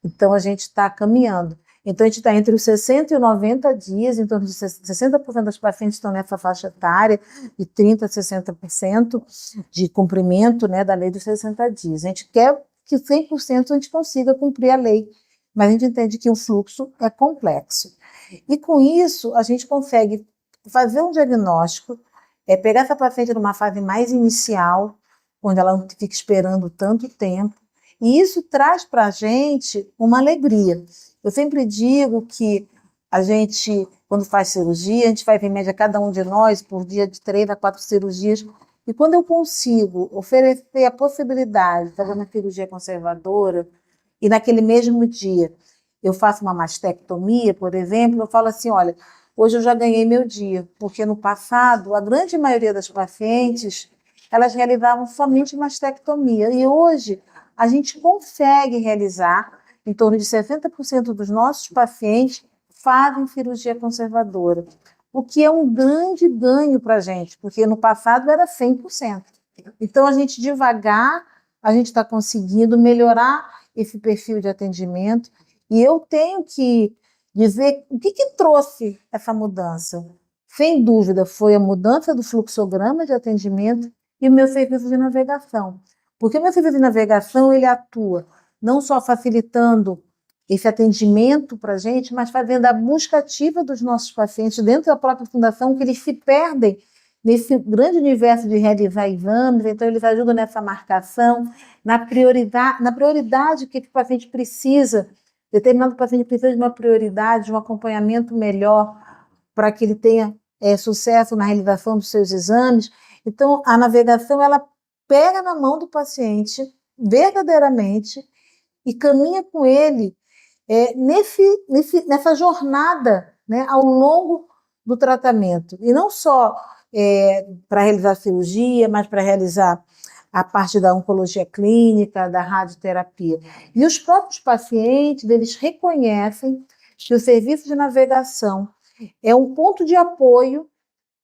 Então, a gente está caminhando. Então, a gente está entre os 60 e os 90 dias, em torno de 60% das pacientes estão nessa faixa etária, de 30% a 60% de cumprimento, né, da lei dos 60 dias. A gente quer que 100% a gente consiga cumprir a lei, mas a gente entende que o fluxo é complexo. E com isso, a gente consegue fazer um diagnóstico, pegar essa paciente numa fase mais inicial, onde ela não fica esperando tanto tempo, e isso traz para a gente uma alegria. Eu sempre digo que a gente, quando faz cirurgia, a gente faz em média cada um de nós por dia de 3 a 4 cirurgias, e quando eu consigo oferecer a possibilidade de fazer uma cirurgia conservadora, e naquele mesmo dia eu faço uma mastectomia, por exemplo, eu falo assim, olha, hoje eu já ganhei meu dia, porque no passado, a grande maioria das pacientes, elas realizavam somente mastectomia, e hoje a gente consegue realizar, em torno de 60% dos nossos pacientes fazem cirurgia conservadora, o que é um grande ganho para a gente, porque no passado era 100%. Então, a gente devagar, a gente está conseguindo melhorar esse perfil de atendimento, e eu tenho que dizer o que trouxe essa mudança. Sem dúvida, foi a mudança do fluxograma de atendimento e o meu serviço de navegação. Porque o meu serviço de navegação, ele atua não só facilitando esse atendimento para a gente, mas fazendo a busca ativa dos nossos pacientes dentro da própria fundação, que eles se perdem nesse grande universo de realizar exames, então eles ajudam nessa marcação, na prioridade que o paciente precisa, determinado paciente precisa de uma prioridade, de um acompanhamento melhor para que ele tenha sucesso na realização dos seus exames. Então, a navegação, ela pega na mão do paciente, verdadeiramente, e caminha com ele nessa jornada, né, ao longo do tratamento. E não só para realizar a cirurgia, mas para realizar a parte da oncologia clínica, da radioterapia. E os próprios pacientes, eles reconhecem que o serviço de navegação é um ponto de apoio,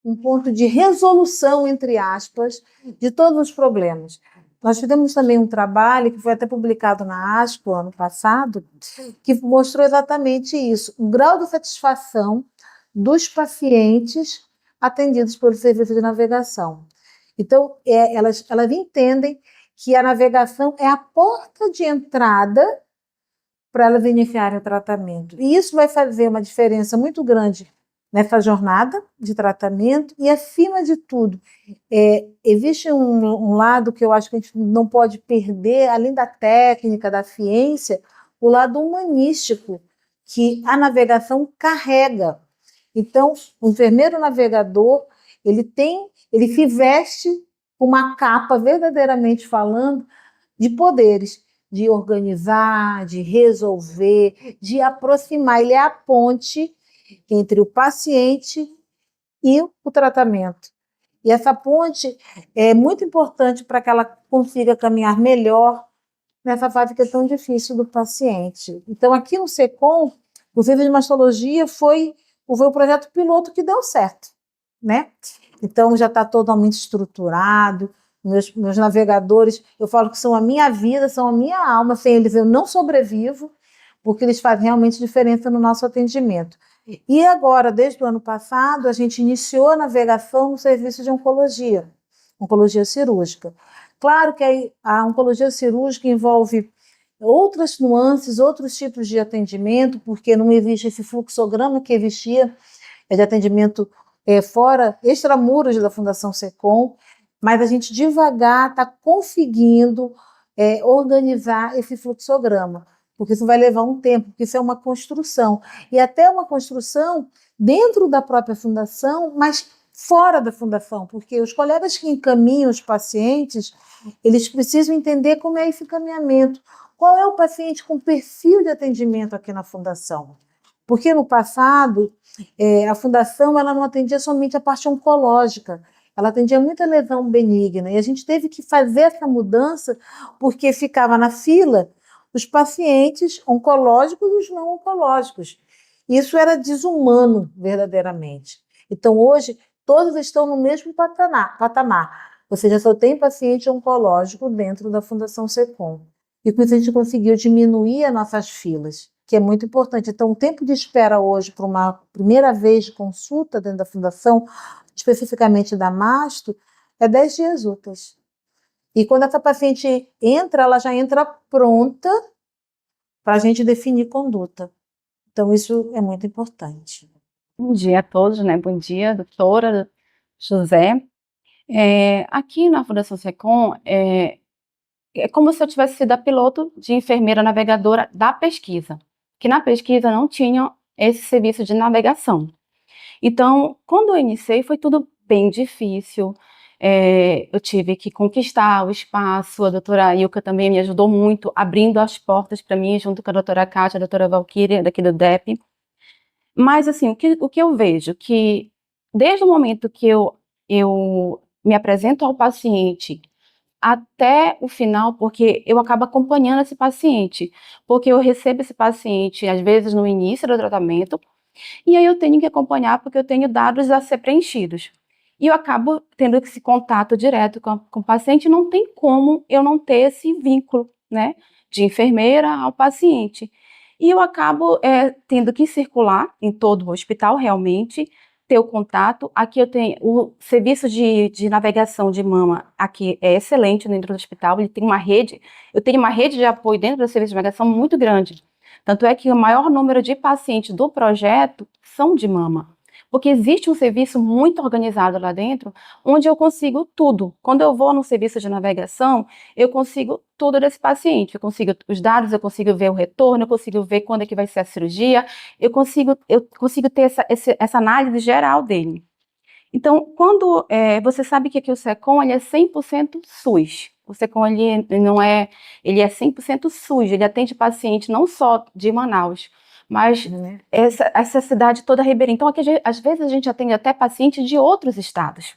um ponto de resolução, entre aspas, de todos os problemas. Nós fizemos também um trabalho, que foi até publicado na ASCO ano passado, que mostrou exatamente isso, o grau de satisfação dos pacientes atendidos pelo serviço de navegação. Então, elas entendem que a navegação é a porta de entrada para elas iniciarem o tratamento. E isso vai fazer uma diferença muito grande nessa jornada de tratamento e, acima de tudo, existe um lado que eu acho que a gente não pode perder, além da técnica, da ciência, o lado humanístico, que a navegação carrega. Então, o enfermeiro navegador, ele se veste com uma capa, verdadeiramente falando, de poderes, de organizar, de resolver, de aproximar. Ele é a ponte entre o paciente e o tratamento. E essa ponte é muito importante para que ela consiga caminhar melhor nessa fase que é tão difícil do paciente. Então, aqui no SECOM, O serviço de mastologia foi o projeto piloto que deu certo, né? Então, já está totalmente estruturado. Meus navegadores, eu falo que são a minha vida, são a minha alma. Sem eles eu não sobrevivo, porque eles fazem realmente diferença no nosso atendimento. E agora, desde o ano passado, a gente iniciou a navegação no serviço de oncologia cirúrgica. Claro que a oncologia cirúrgica envolve outras nuances, outros tipos de atendimento, porque não existe esse fluxograma que existia de atendimento fora, extramuros da Fundação SECOM, mas a gente devagar está conseguindo organizar esse fluxograma, porque isso vai levar um tempo, porque isso é uma construção, e até uma construção dentro da própria fundação, mas fora da fundação, porque os colegas que encaminham os pacientes, eles precisam entender como é esse encaminhamento, qual é o paciente com perfil de atendimento aqui na fundação. Porque no passado, a fundação ela não atendia somente a parte oncológica, ela atendia muita lesão benigna, e a gente teve que fazer essa mudança porque ficava na fila os pacientes oncológicos e os não oncológicos. Isso era desumano, verdadeiramente. Então, hoje, todos estão no mesmo patamar. Ou seja, só tem paciente oncológico dentro da Fundação SECOM. E com isso a gente conseguiu diminuir as nossas filas, que é muito importante. Então, o tempo de espera hoje para uma primeira vez de consulta dentro da fundação, especificamente da Masto, é 10 dias úteis. E quando essa paciente entra, ela já entra pronta para a gente definir conduta. Então, isso é muito importante. Bom dia a todos, né? Bom dia, doutora José. Aqui na Fundação SECOM, é como se eu tivesse sido a piloto de enfermeira navegadora da pesquisa, que na pesquisa não tinha esse serviço de navegação. Então, quando eu iniciei, foi tudo bem difícil, eu tive que conquistar o espaço, a doutora Ilka também me ajudou muito, abrindo as portas para mim, junto com a doutora Kátia, a doutora Valquíria, daqui do DEP. Mas, assim, o que eu vejo, que desde o momento que eu me apresento ao paciente até o final, porque eu acabo acompanhando esse paciente, porque eu recebo esse paciente, às vezes, no início do tratamento, e aí eu tenho que acompanhar porque eu tenho dados a ser preenchidos. E eu acabo tendo esse contato direto com o paciente, não tem como eu não ter esse vínculo, né, de enfermeira ao paciente. E eu acabo tendo que circular em todo o hospital, realmente, ter o contato. Aqui eu tenho o serviço de navegação de mama, aqui é excelente dentro do hospital, ele tem uma rede, eu tenho uma rede de apoio dentro do serviço de navegação muito grande. Tanto é que o maior número de pacientes do projeto são de mama, porque existe um serviço muito organizado lá dentro, onde eu consigo tudo. Quando eu vou no serviço de navegação, eu consigo tudo desse paciente, eu consigo os dados, eu consigo ver o retorno, eu consigo ver quando é que vai ser a cirurgia, eu consigo ter essa análise geral dele. Então, quando você sabe que aqui o SECOM ele é 100% SUS, o SECOM ele é 100% SUS, ele atende paciente não só de Manaus, mas essa cidade toda ribeirinha. Então, aqui, às vezes a gente atende até pacientes de outros estados.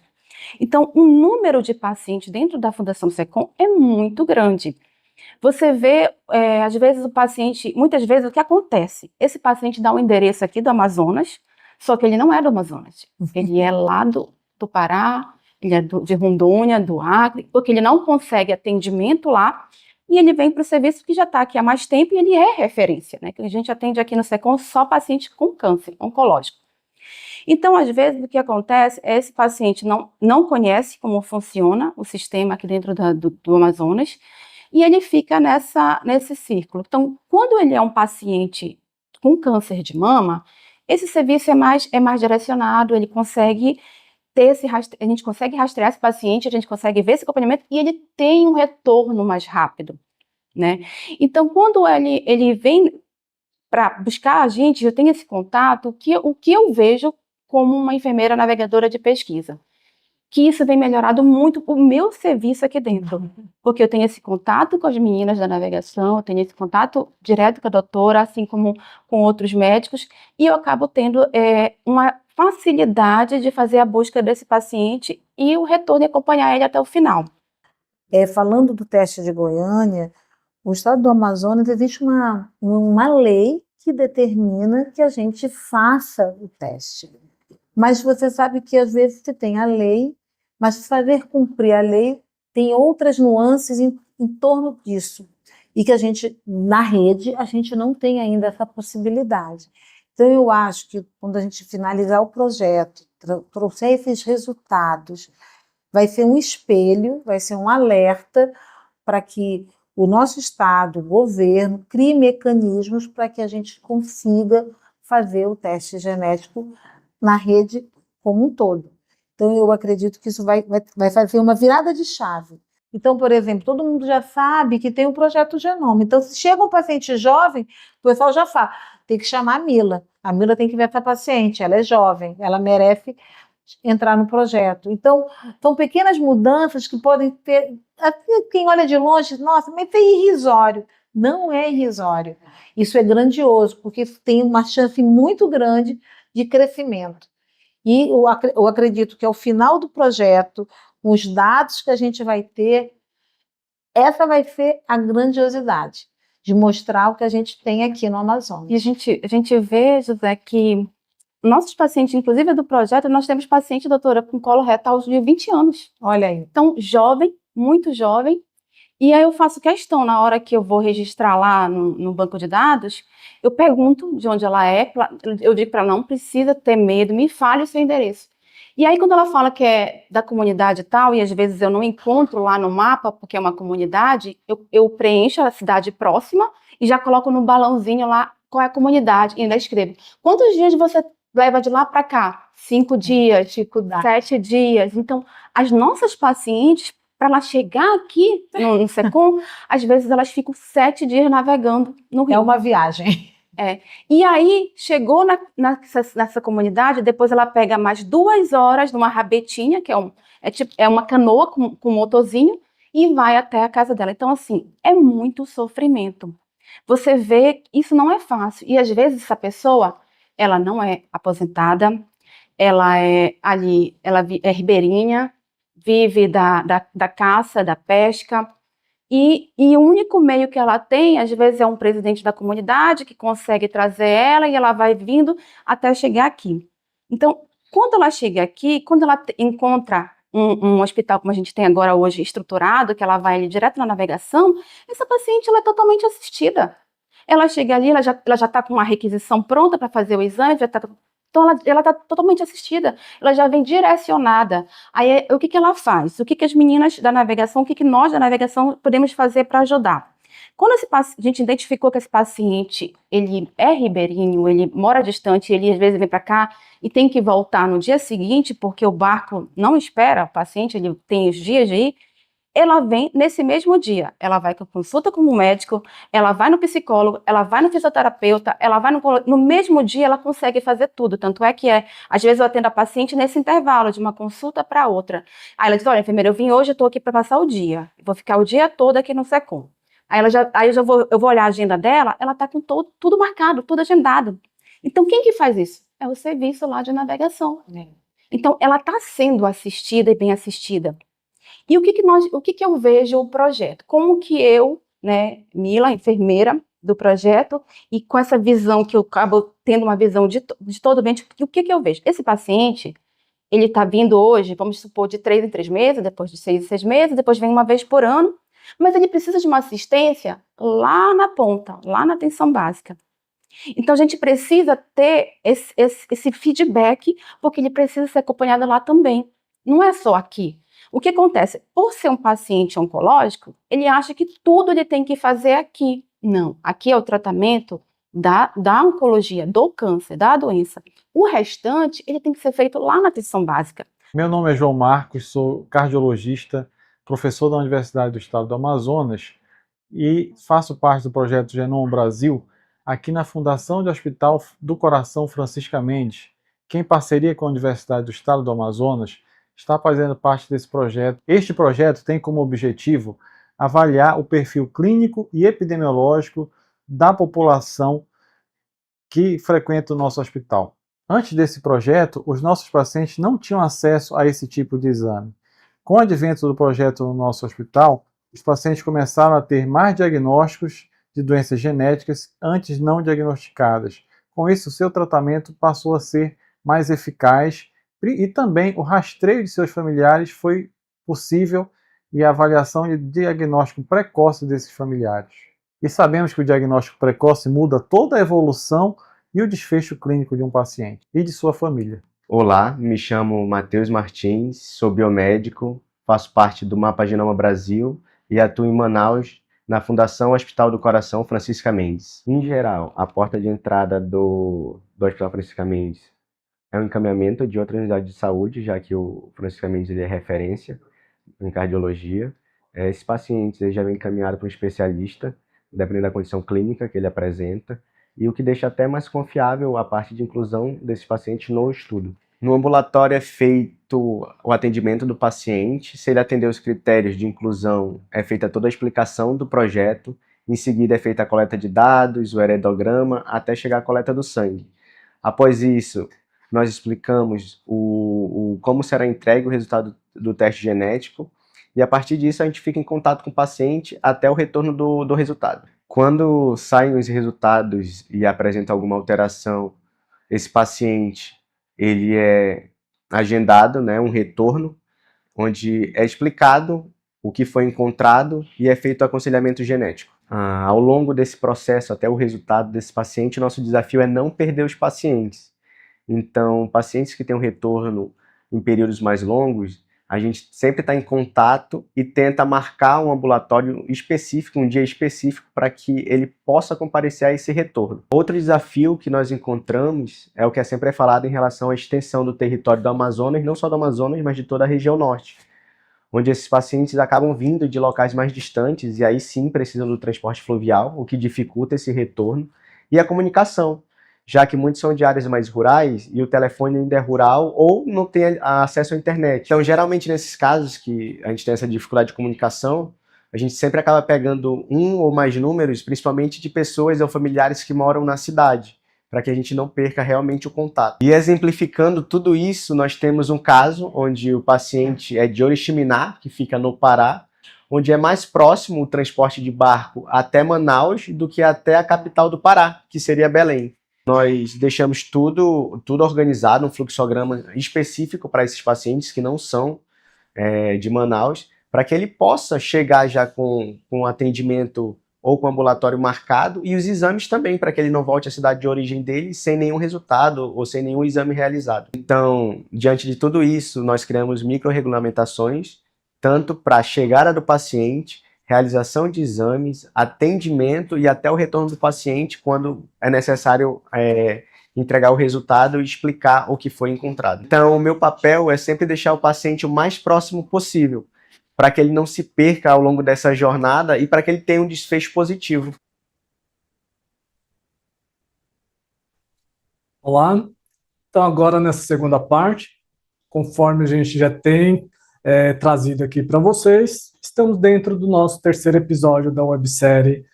Então, o número de pacientes dentro da Fundação SECOM é muito grande. Você vê, às vezes, o paciente, muitas vezes, o que acontece? Esse paciente dá um endereço aqui do Amazonas, só que ele não é do Amazonas. Ele é lá do Pará, ele é de Rondônia, do Acre, porque ele não consegue atendimento lá, e ele vem para o serviço que já está aqui há mais tempo, e ele é referência, né? Que a gente atende aqui no SECOM só paciente com câncer oncológico. Então, às vezes, o que acontece é esse paciente não conhece como funciona o sistema aqui dentro do Amazonas, e ele fica nesse círculo. Então, quando ele é um paciente com câncer de mama, esse serviço é mais direcionado, ele consegue a gente consegue rastrear esse paciente, a gente consegue ver esse acompanhamento e ele tem um retorno mais rápido, né? Então, quando ele vem para buscar a gente, eu tenho esse contato, o que eu vejo como uma enfermeira navegadora de pesquisa, que isso vem melhorado muito o meu serviço aqui dentro, porque eu tenho esse contato com as meninas da navegação, eu tenho esse contato direto com a doutora, assim como com outros médicos, e eu acabo tendo uma facilidade de fazer a busca desse paciente e o retorno e acompanhar ele até o final. Falando do teste de Goiânia, o estado do Amazonas existe uma lei que determina que a gente faça o teste. Mas você sabe que às vezes você tem a lei, mas fazer cumprir a lei tem outras nuances em torno disso. E que a gente, na rede, a gente não tem ainda essa possibilidade. Então, eu acho que quando a gente finalizar o projeto, trouxer esses resultados, vai ser um espelho, vai ser um alerta para que o nosso Estado, o governo, crie mecanismos para que a gente consiga fazer o teste genético na rede como um todo. Então, eu acredito que isso vai fazer uma virada de chave. Então, por exemplo, todo mundo já sabe que tem o projeto Genoma. Então, se chega um paciente jovem, o pessoal já fala, tem que chamar a Mila. A Mila tem que ver essa paciente, ela é jovem, ela merece entrar no projeto. Então, são pequenas mudanças que podem ter... Quem olha de longe, nossa, mas é irrisório. Não é irrisório. Isso é grandioso, porque tem uma chance muito grande de crescimento. E eu acredito que ao final do projeto, os dados que a gente vai ter, essa vai ser a grandiosidade de mostrar o que a gente tem aqui no Amazonas. E a gente vê, José, que nossos pacientes, inclusive do projeto, nós temos paciente, doutora, com colo retal de 20 anos. Olha aí. Então, jovem, muito jovem. E aí eu faço questão, na hora que eu vou registrar lá no banco de dados, eu pergunto de onde ela é, eu digo para ela, não precisa ter medo, me fale o seu endereço. E aí quando ela fala que é da comunidade tal, e às vezes eu não encontro lá no mapa, porque é uma comunidade, eu preencho a cidade próxima e já coloco no balãozinho lá qual é a comunidade, e ainda escrevo. Quantos dias você leva de lá para cá? 5 dias, 7 dias. Então, as nossas pacientes, para ela chegar aqui no SECOM, às vezes elas ficam 7 dias navegando no rio. É uma viagem. E aí, chegou nessa comunidade, depois ela pega mais 2 horas numa rabetinha, que é uma canoa com motorzinho, e vai até a casa dela. Então, assim, é muito sofrimento. Você vê que isso não é fácil. E às vezes essa pessoa, ela não é aposentada, ela é ribeirinha, vive da caça, da pesca, e o único meio que ela tem, às vezes, é um presidente da comunidade que consegue trazer ela e ela vai vindo até chegar aqui. Então, quando ela chega aqui, quando ela encontra um hospital como a gente tem agora hoje, estruturado, que ela vai ali direto na navegação, essa paciente ela é totalmente assistida. Ela chega ali, ela já está com uma requisição pronta para fazer o exame, então ela está totalmente assistida, ela já vem direcionada. Aí o que ela faz? O que as meninas da navegação, o que nós da navegação podemos fazer para ajudar? Quando a gente identificou que esse paciente, ele é ribeirinho, ele mora distante, ele às vezes vem para cá e tem que voltar no dia seguinte, porque o barco não espera o paciente, ele tem os dias de ir, ela vem nesse mesmo dia, ela vai com consulta com o médico, ela vai no psicólogo, ela vai no fisioterapeuta, ela vai no mesmo dia ela consegue fazer tudo, tanto é que às vezes eu atendo a paciente nesse intervalo de uma consulta para outra. Aí ela diz, olha, enfermeira, eu vim hoje, eu estou aqui para passar o dia, vou ficar o dia todo aqui no SECOM. Eu vou olhar a agenda dela, ela está com tudo marcado, tudo agendado. Então quem que faz isso? É o serviço lá de navegação. Então ela está sendo assistida e bem assistida. E o que eu vejo o projeto? Como que eu, né, Mila, enfermeira do projeto, e com essa visão que eu acabo tendo uma visão de todo o ambiente, o que eu vejo? Esse paciente, ele está vindo hoje, vamos supor, de 3 em 3 meses, depois de 6 em 6 meses, depois vem uma vez por ano, mas ele precisa de uma assistência lá na ponta, lá na atenção básica. Então a gente precisa ter esse feedback, porque ele precisa ser acompanhado lá também. Não é só aqui. O que acontece? Por ser um paciente oncológico, ele acha que tudo ele tem que fazer aqui. Não, aqui é o tratamento da oncologia, do câncer, da doença. O restante, ele tem que ser feito lá na atenção básica. Meu nome é João Marcos, sou cardiologista, professor da Universidade do Estado do Amazonas e faço parte do projeto Genoma Brasil, aqui na Fundação de Hospital do Coração Francisca Mendes, que em parceria com a Universidade do Estado do Amazonas está fazendo parte desse projeto. Este projeto tem como objetivo avaliar o perfil clínico e epidemiológico da população que frequenta o nosso hospital. Antes desse projeto, os nossos pacientes não tinham acesso a esse tipo de exame. Com o advento do projeto no nosso hospital, os pacientes começaram a ter mais diagnósticos de doenças genéticas antes não diagnosticadas. Com isso, o seu tratamento passou a ser mais eficaz e também o rastreio de seus familiares foi possível e a avaliação de diagnóstico precoce desses familiares. E sabemos que o diagnóstico precoce muda toda a evolução e o desfecho clínico de um paciente e de sua família. Olá, me chamo Matheus Martins, sou biomédico, faço parte do Mapa Genoma Brasil e atuo em Manaus, na Fundação Hospital do Coração Francisca Mendes. Em geral, a porta de entrada do Hospital Francisca Mendes é um encaminhamento de outra unidade de saúde, já que o Francisca Mendes ele é referência em cardiologia. Esses pacientes eles já vêm encaminhados para um especialista, dependendo da condição clínica que ele apresenta, e o que deixa até mais confiável a parte de inclusão desses pacientes no estudo. No ambulatório é feito o atendimento do paciente, se ele atender os critérios de inclusão, é feita toda a explicação do projeto, em seguida é feita a coleta de dados, o heredograma, até chegar à coleta do sangue. Após isso, nós explicamos como será entregue o resultado do teste genético, e a partir disso a gente fica em contato com o paciente até o retorno do resultado. Quando saem os resultados e apresenta alguma alteração, esse paciente ele é agendado, né, um retorno, onde é explicado o que foi encontrado e é feito o aconselhamento genético. Ao longo desse processo, até o resultado desse paciente, nosso desafio é não perder os pacientes. Então, pacientes que têm um retorno em períodos mais longos, a gente sempre está em contato e tenta marcar um ambulatório específico, um dia específico, para que ele possa comparecer a esse retorno. Outro desafio que nós encontramos é o que é sempre falado em relação à extensão do território do Amazonas, não só do Amazonas, mas de toda a região norte, onde esses pacientes acabam vindo de locais mais distantes e aí sim precisam do transporte fluvial, o que dificulta esse retorno, e a comunicação, já que muitos são de áreas mais rurais e o telefone ainda é rural ou não tem acesso à internet. Então, geralmente, nesses casos que a gente tem essa dificuldade de comunicação, a gente sempre acaba pegando um ou mais números, principalmente de pessoas ou familiares que moram na cidade, para que a gente não perca realmente o contato. E exemplificando tudo isso, nós temos um caso onde o paciente é de Oriximiná, que fica no Pará, onde é mais próximo o transporte de barco até Manaus do que até a capital do Pará, que seria Belém. Nós deixamos tudo organizado, um fluxograma específico para esses pacientes que não são de Manaus, para que ele possa chegar já com atendimento ou com ambulatório marcado e os exames também, para que ele não volte à cidade de origem dele sem nenhum resultado ou sem nenhum exame realizado. Então, diante de tudo isso, nós criamos micro-regulamentações, tanto para a chegada do paciente, realização de exames, atendimento e até o retorno do paciente quando é necessário entregar o resultado e explicar o que foi encontrado. Então, o meu papel é sempre deixar o paciente o mais próximo possível, para que ele não se perca ao longo dessa jornada e para que ele tenha um desfecho positivo. Olá, então agora nessa segunda parte, conforme a gente já tem trazido aqui para vocês, estamos dentro do nosso terceiro episódio da websérie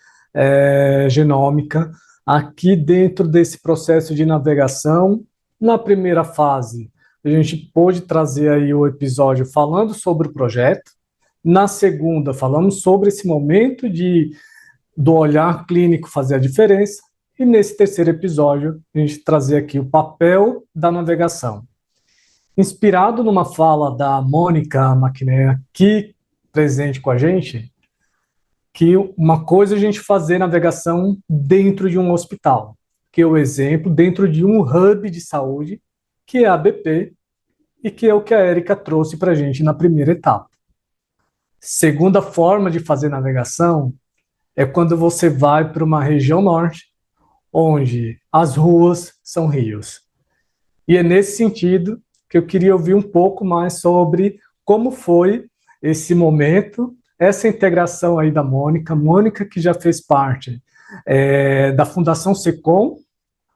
Genômica, aqui dentro desse processo de navegação. Na primeira fase, a gente pôde trazer aí o episódio falando sobre o projeto. Na segunda, falamos sobre esse momento do olhar clínico fazer a diferença. E nesse terceiro episódio, a gente trazer aqui o papel da navegação. Inspirado numa fala da Mônica Maquiné, aqui presente com a gente, que uma coisa é a gente fazer navegação dentro de um hospital, que é o exemplo dentro de um hub de saúde, que é a ABP, e que é o que a Érica trouxe para a gente na primeira etapa. Segunda forma de fazer navegação é quando você vai para uma região norte, onde as ruas são rios. E é nesse sentido que eu queria ouvir um pouco mais sobre como foi esse momento, essa integração aí da Mônica que já fez parte da Fundação SECOM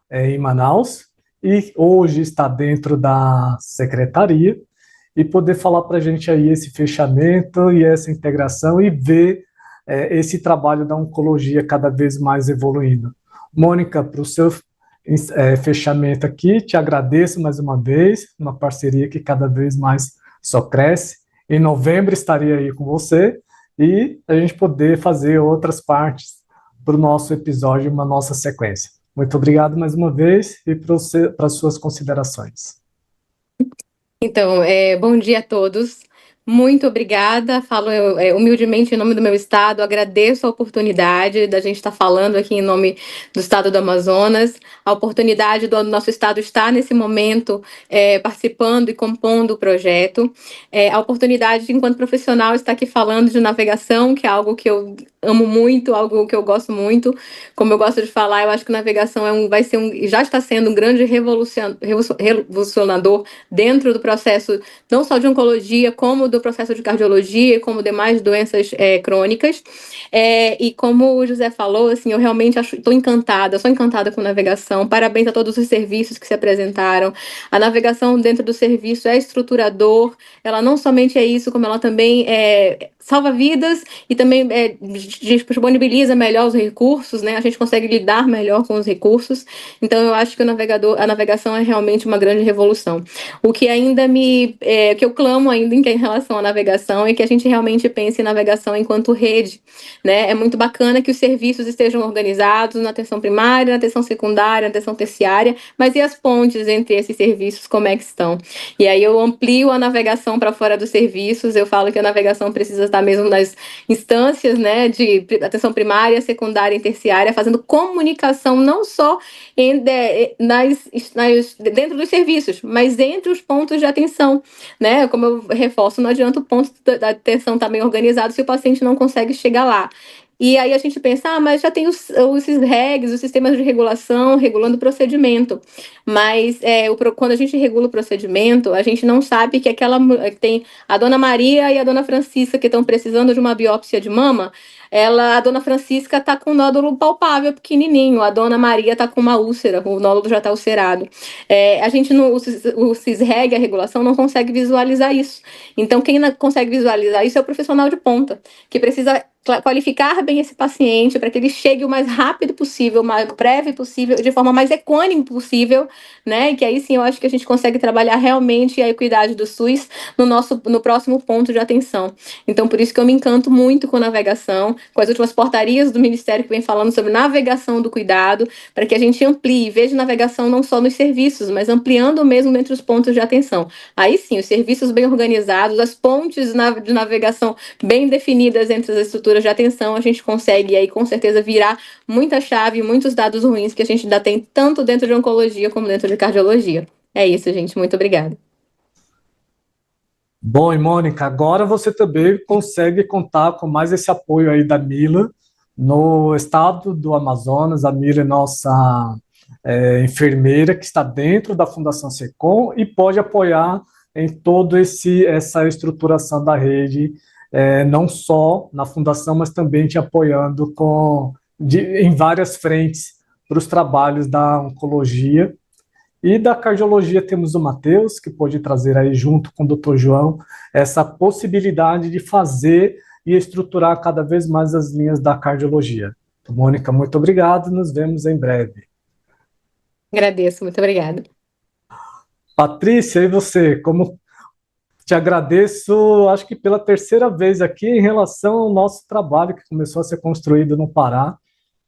em Manaus e hoje está dentro da secretaria, e poder falar para a gente aí esse fechamento e essa integração e ver esse trabalho da oncologia cada vez mais evoluindo. Mônica, para o seu fechamento aqui, te agradeço mais uma vez, uma parceria que cada vez mais só cresce. Em novembro estarei aí com você e a gente poder fazer outras partes para o nosso episódio, uma nossa sequência. Muito obrigado mais uma vez e para as suas considerações. Então, bom dia a todos. Muito obrigada. Falo humildemente em nome do meu estado. Agradeço a oportunidade da gente estar falando aqui em nome do estado do Amazonas. A oportunidade do nosso estado estar nesse momento participando e compondo o projeto. A oportunidade de, enquanto profissional, estar aqui falando de navegação, que é algo que eu amo muito, algo que eu gosto muito. Como eu gosto de falar, eu acho que navegação já está sendo um grande revolucionador dentro do processo, não só de oncologia, como do processo de cardiologia e como demais doenças crônicas. E como o José falou, assim, eu realmente sou encantada com navegação. Parabéns a todos os serviços que se apresentaram. A navegação dentro do serviço é estruturador, ela não somente é isso, como ela também salva vidas e também disponibiliza melhor os recursos, né? A gente consegue lidar melhor com os recursos. Então, eu acho que a navegação é realmente uma grande revolução. O que ainda que eu clamo ainda em relação à navegação é que a gente realmente pense em navegação enquanto rede, né? É muito bacana que os serviços estejam organizados na atenção primária, na atenção secundária, na atenção terciária, mas e as pontes entre esses serviços, como é que estão? E aí eu amplio a navegação para fora dos serviços, eu falo que a navegação precisa estar mesmo nas instâncias, né, de atenção primária, secundária e terciária, fazendo comunicação não só dentro dos serviços, mas entre os pontos de atenção, né? Como eu reforço, não adianta o ponto da atenção estar bem organizado se o paciente não consegue chegar lá. E aí a gente pensa, mas já tem os regs, os sistemas de regulação, regulando o procedimento. Mas quando a gente regula o procedimento, a gente não sabe que tem a dona Maria e a dona Francisca que estão precisando de uma biópsia de mama. A dona Francisca está com um nódulo palpável, pequenininho. A dona Maria está com uma úlcera, o nódulo já está ulcerado. A gente o CISREG, a regulação, não consegue visualizar isso. Então, quem consegue visualizar isso é o profissional de ponta, que precisa qualificar bem esse paciente para que ele chegue o mais rápido possível, o mais breve possível, de forma mais equânime possível, né? E que aí sim eu acho que a gente consegue trabalhar realmente a equidade do SUS no próximo ponto de atenção. Então, por isso que eu me encanto muito com navegação, com as últimas portarias do Ministério que vem falando sobre navegação do cuidado, para que a gente amplie, veja navegação não só nos serviços, mas ampliando mesmo entre os pontos de atenção. Aí sim, os serviços bem organizados, as pontes de navegação bem definidas entre as estruturas de atenção, a gente consegue aí com certeza virar muita chave, muitos dados ruins que a gente ainda tem tanto dentro de oncologia como dentro de cardiologia. É isso, gente. Muito obrigada. Bom, e Mônica, agora você também consegue contar com mais esse apoio aí da Mila no estado do Amazonas. A Mila é nossa enfermeira que está dentro da Fundação SECOM e pode apoiar em toda essa estruturação da rede, não só na Fundação, mas também te apoiando em várias frentes para os trabalhos da oncologia. E da cardiologia temos o Matheus, que pode trazer aí junto com o Dr. João essa possibilidade de fazer e estruturar cada vez mais as linhas da cardiologia. Então, Mônica, muito obrigado, nos vemos em breve. Agradeço, muito obrigada. Patrícia, e você? Como te agradeço, acho que pela terceira vez aqui em relação ao nosso trabalho que começou a ser construído no Pará.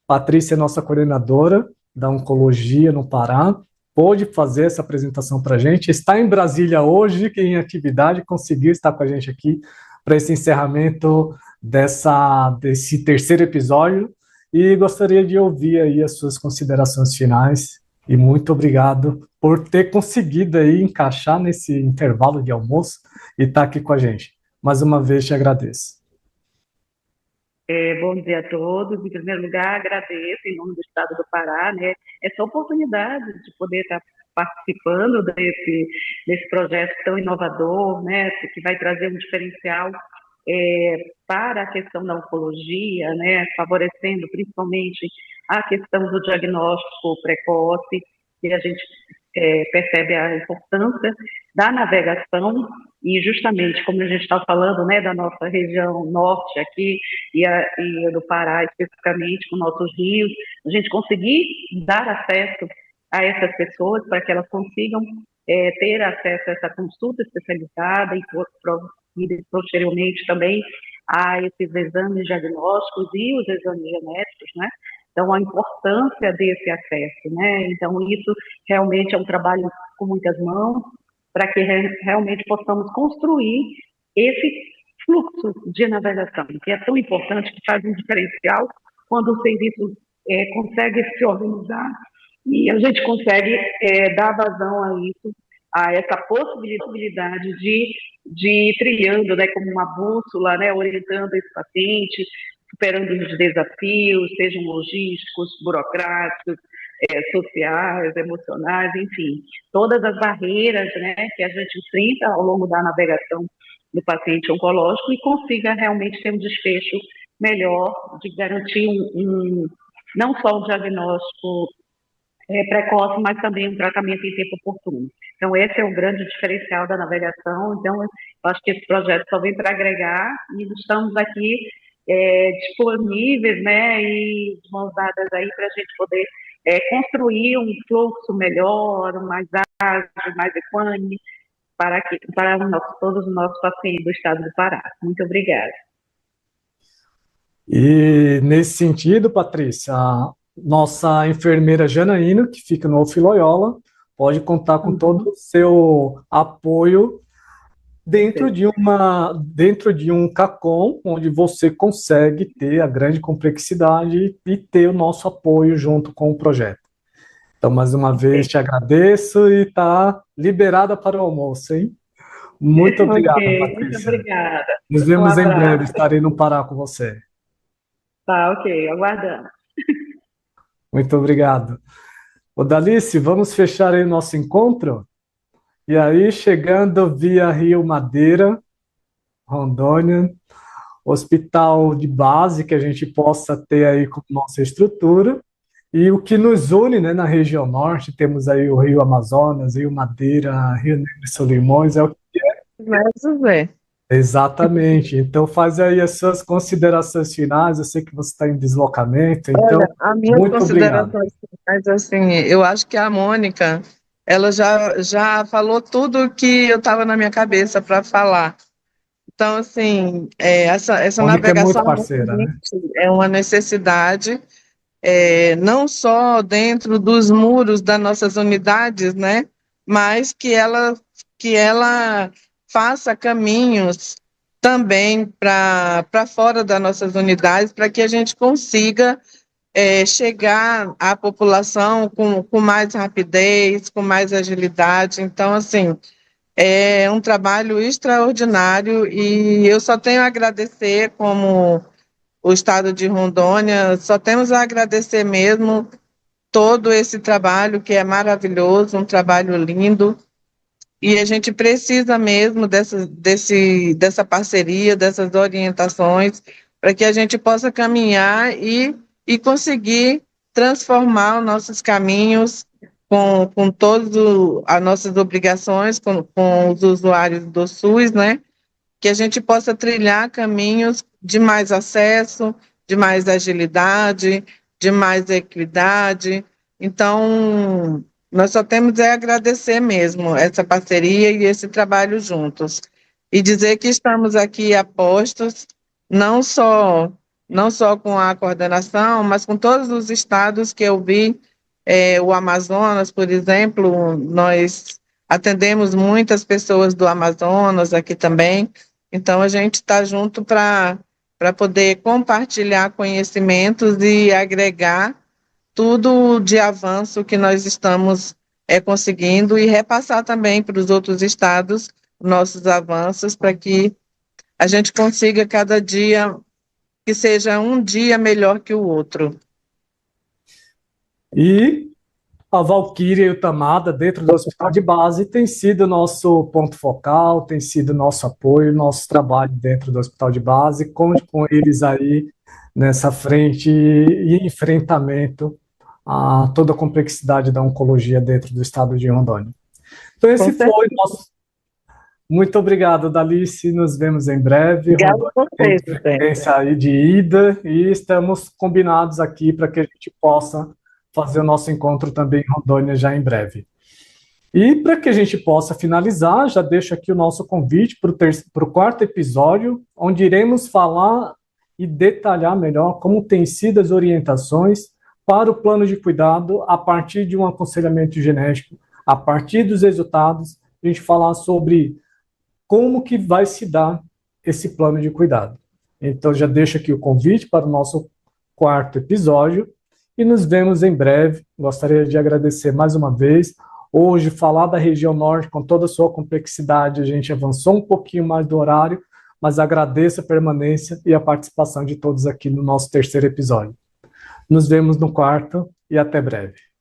Patrícia é nossa coordenadora da oncologia no Pará, pôde fazer essa apresentação para a gente, está em Brasília hoje, em atividade, conseguiu estar com a gente aqui para esse encerramento desse terceiro episódio, e gostaria de ouvir aí as suas considerações finais, e muito obrigado por ter conseguido aí encaixar nesse intervalo de almoço e estar aqui com a gente. Mais uma vez te agradeço. Bom dia a todos. Em primeiro lugar, agradeço em nome do Estado do Pará, né, essa oportunidade de poder estar participando desse projeto tão inovador, né, que vai trazer um diferencial para a questão da oncologia, né, favorecendo principalmente a questão do diagnóstico precoce, e a gente percebe a importância da navegação, e justamente como a gente está falando, né, da nossa região norte aqui, e do Pará especificamente, com nossos rios, a gente conseguir dar acesso a essas pessoas para que elas consigam ter acesso a essa consulta especializada e posteriormente também a esses exames diagnósticos e os exames genéticos, né? Então, a importância desse acesso, né? Então, isso realmente é um trabalho com muitas mãos, para que realmente possamos construir esse fluxo de navegação, que é tão importante, que faz um diferencial quando o serviço consegue se organizar e a gente consegue dar vazão a isso, a essa possibilidade de ir trilhando, né, como uma bússola, né, orientando esse paciente, superando os desafios, sejam logísticos, burocráticos, sociais, emocionais, enfim, todas as barreiras, né, que a gente enfrenta ao longo da navegação do paciente oncológico e consiga realmente ter um desfecho melhor, de garantir não só um diagnóstico precoce, mas também um tratamento em tempo oportuno. Então, esse é o grande diferencial da navegação. Então, eu acho que esse projeto só vem para agregar e estamos aqui disponíveis, né, e de mãos dadas aí para a gente poder construir um fluxo melhor, mais ágil, mais equânime, para todos os nossos pacientes do estado do Pará. Muito obrigada. E nesse sentido, Patrícia, a nossa enfermeira Janaína, que fica no Loyola, pode contar com todo o seu apoio dentro de um CACOM, onde você consegue ter a grande complexidade e ter o nosso apoio junto com o projeto. Então, mais uma vez, te agradeço e está liberada para o almoço, hein? Muito obrigado, Patrícia. Muito obrigada. Nos vemos em breve, estarei no Pará com você. Tá, ok, aguardando. Muito obrigado. Ô, Dalice, vamos fechar aí o nosso encontro? E aí, chegando via Rio Madeira, Rondônia, hospital de base que a gente possa ter aí com nossa estrutura. E o que nos une, né, na região norte, temos aí o Rio Amazonas, Rio Madeira, Rio Negro e Solimões, é o que é. Exatamente. Então, faz aí as suas considerações finais. Eu sei que você está em deslocamento, então, Olha, as minhas muito obrigado. considerações finais, assim, eu acho que a Mônica, ela já falou tudo que eu estava na minha cabeça para falar. Então, assim, essa Mônica é muito navegação parceira, né? é uma necessidade, não só dentro dos muros das nossas unidades, né, mas que ela faça caminhos também para fora das nossas unidades, para que a gente consiga chegar à população com mais rapidez, com mais agilidade. Então, assim, é um trabalho extraordinário e eu só tenho a agradecer, como o estado de Rondônia, só temos a agradecer mesmo todo esse trabalho que é maravilhoso, um trabalho lindo, e a gente precisa mesmo dessa parceria, dessas orientações, para que a gente possa caminhar e conseguir transformar os nossos caminhos com todas as nossas obrigações com os usuários do SUS, né? Que a gente possa trilhar caminhos de mais acesso, de mais agilidade, de mais equidade. Então, nós só temos a agradecer mesmo essa parceria e esse trabalho juntos. E dizer que estamos aqui a postos, não só com a coordenação, mas com todos os estados que eu vi, o Amazonas, por exemplo, nós atendemos muitas pessoas do Amazonas aqui também, então a gente está junto para poder compartilhar conhecimentos e agregar tudo de avanço que nós estamos conseguindo e repassar também para os outros estados nossos avanços, para que a gente consiga cada dia que seja um dia melhor que o outro. E a Valquíria e o Tamada, dentro do hospital de base, tem sido nosso ponto focal, tem sido nosso apoio, nosso trabalho dentro do hospital de base. Conte com eles aí nessa frente e enfrentamento a toda a complexidade da oncologia dentro do estado de Rondônia. Então, esse foi o nosso. Muito obrigado, Dalice. Nos vemos em breve. Obrigado a vocês, frequência aí de ida e estamos combinados aqui para que a gente possa fazer o nosso encontro também em Rondônia já em breve. E para que a gente possa finalizar, já deixo aqui o nosso convite para o quarto episódio, onde iremos falar e detalhar melhor como têm sido as orientações para o plano de cuidado a partir de um aconselhamento genético, a partir dos resultados, a gente falar sobre como que vai se dar esse plano de cuidado. Então já deixo aqui o convite para o nosso quarto episódio e nos vemos em breve. Gostaria de agradecer mais uma vez. Hoje, falar da região norte com toda a sua complexidade, a gente avançou um pouquinho mais do horário, mas agradeço a permanência e a participação de todos aqui no nosso terceiro episódio. Nos vemos no quarto e até breve.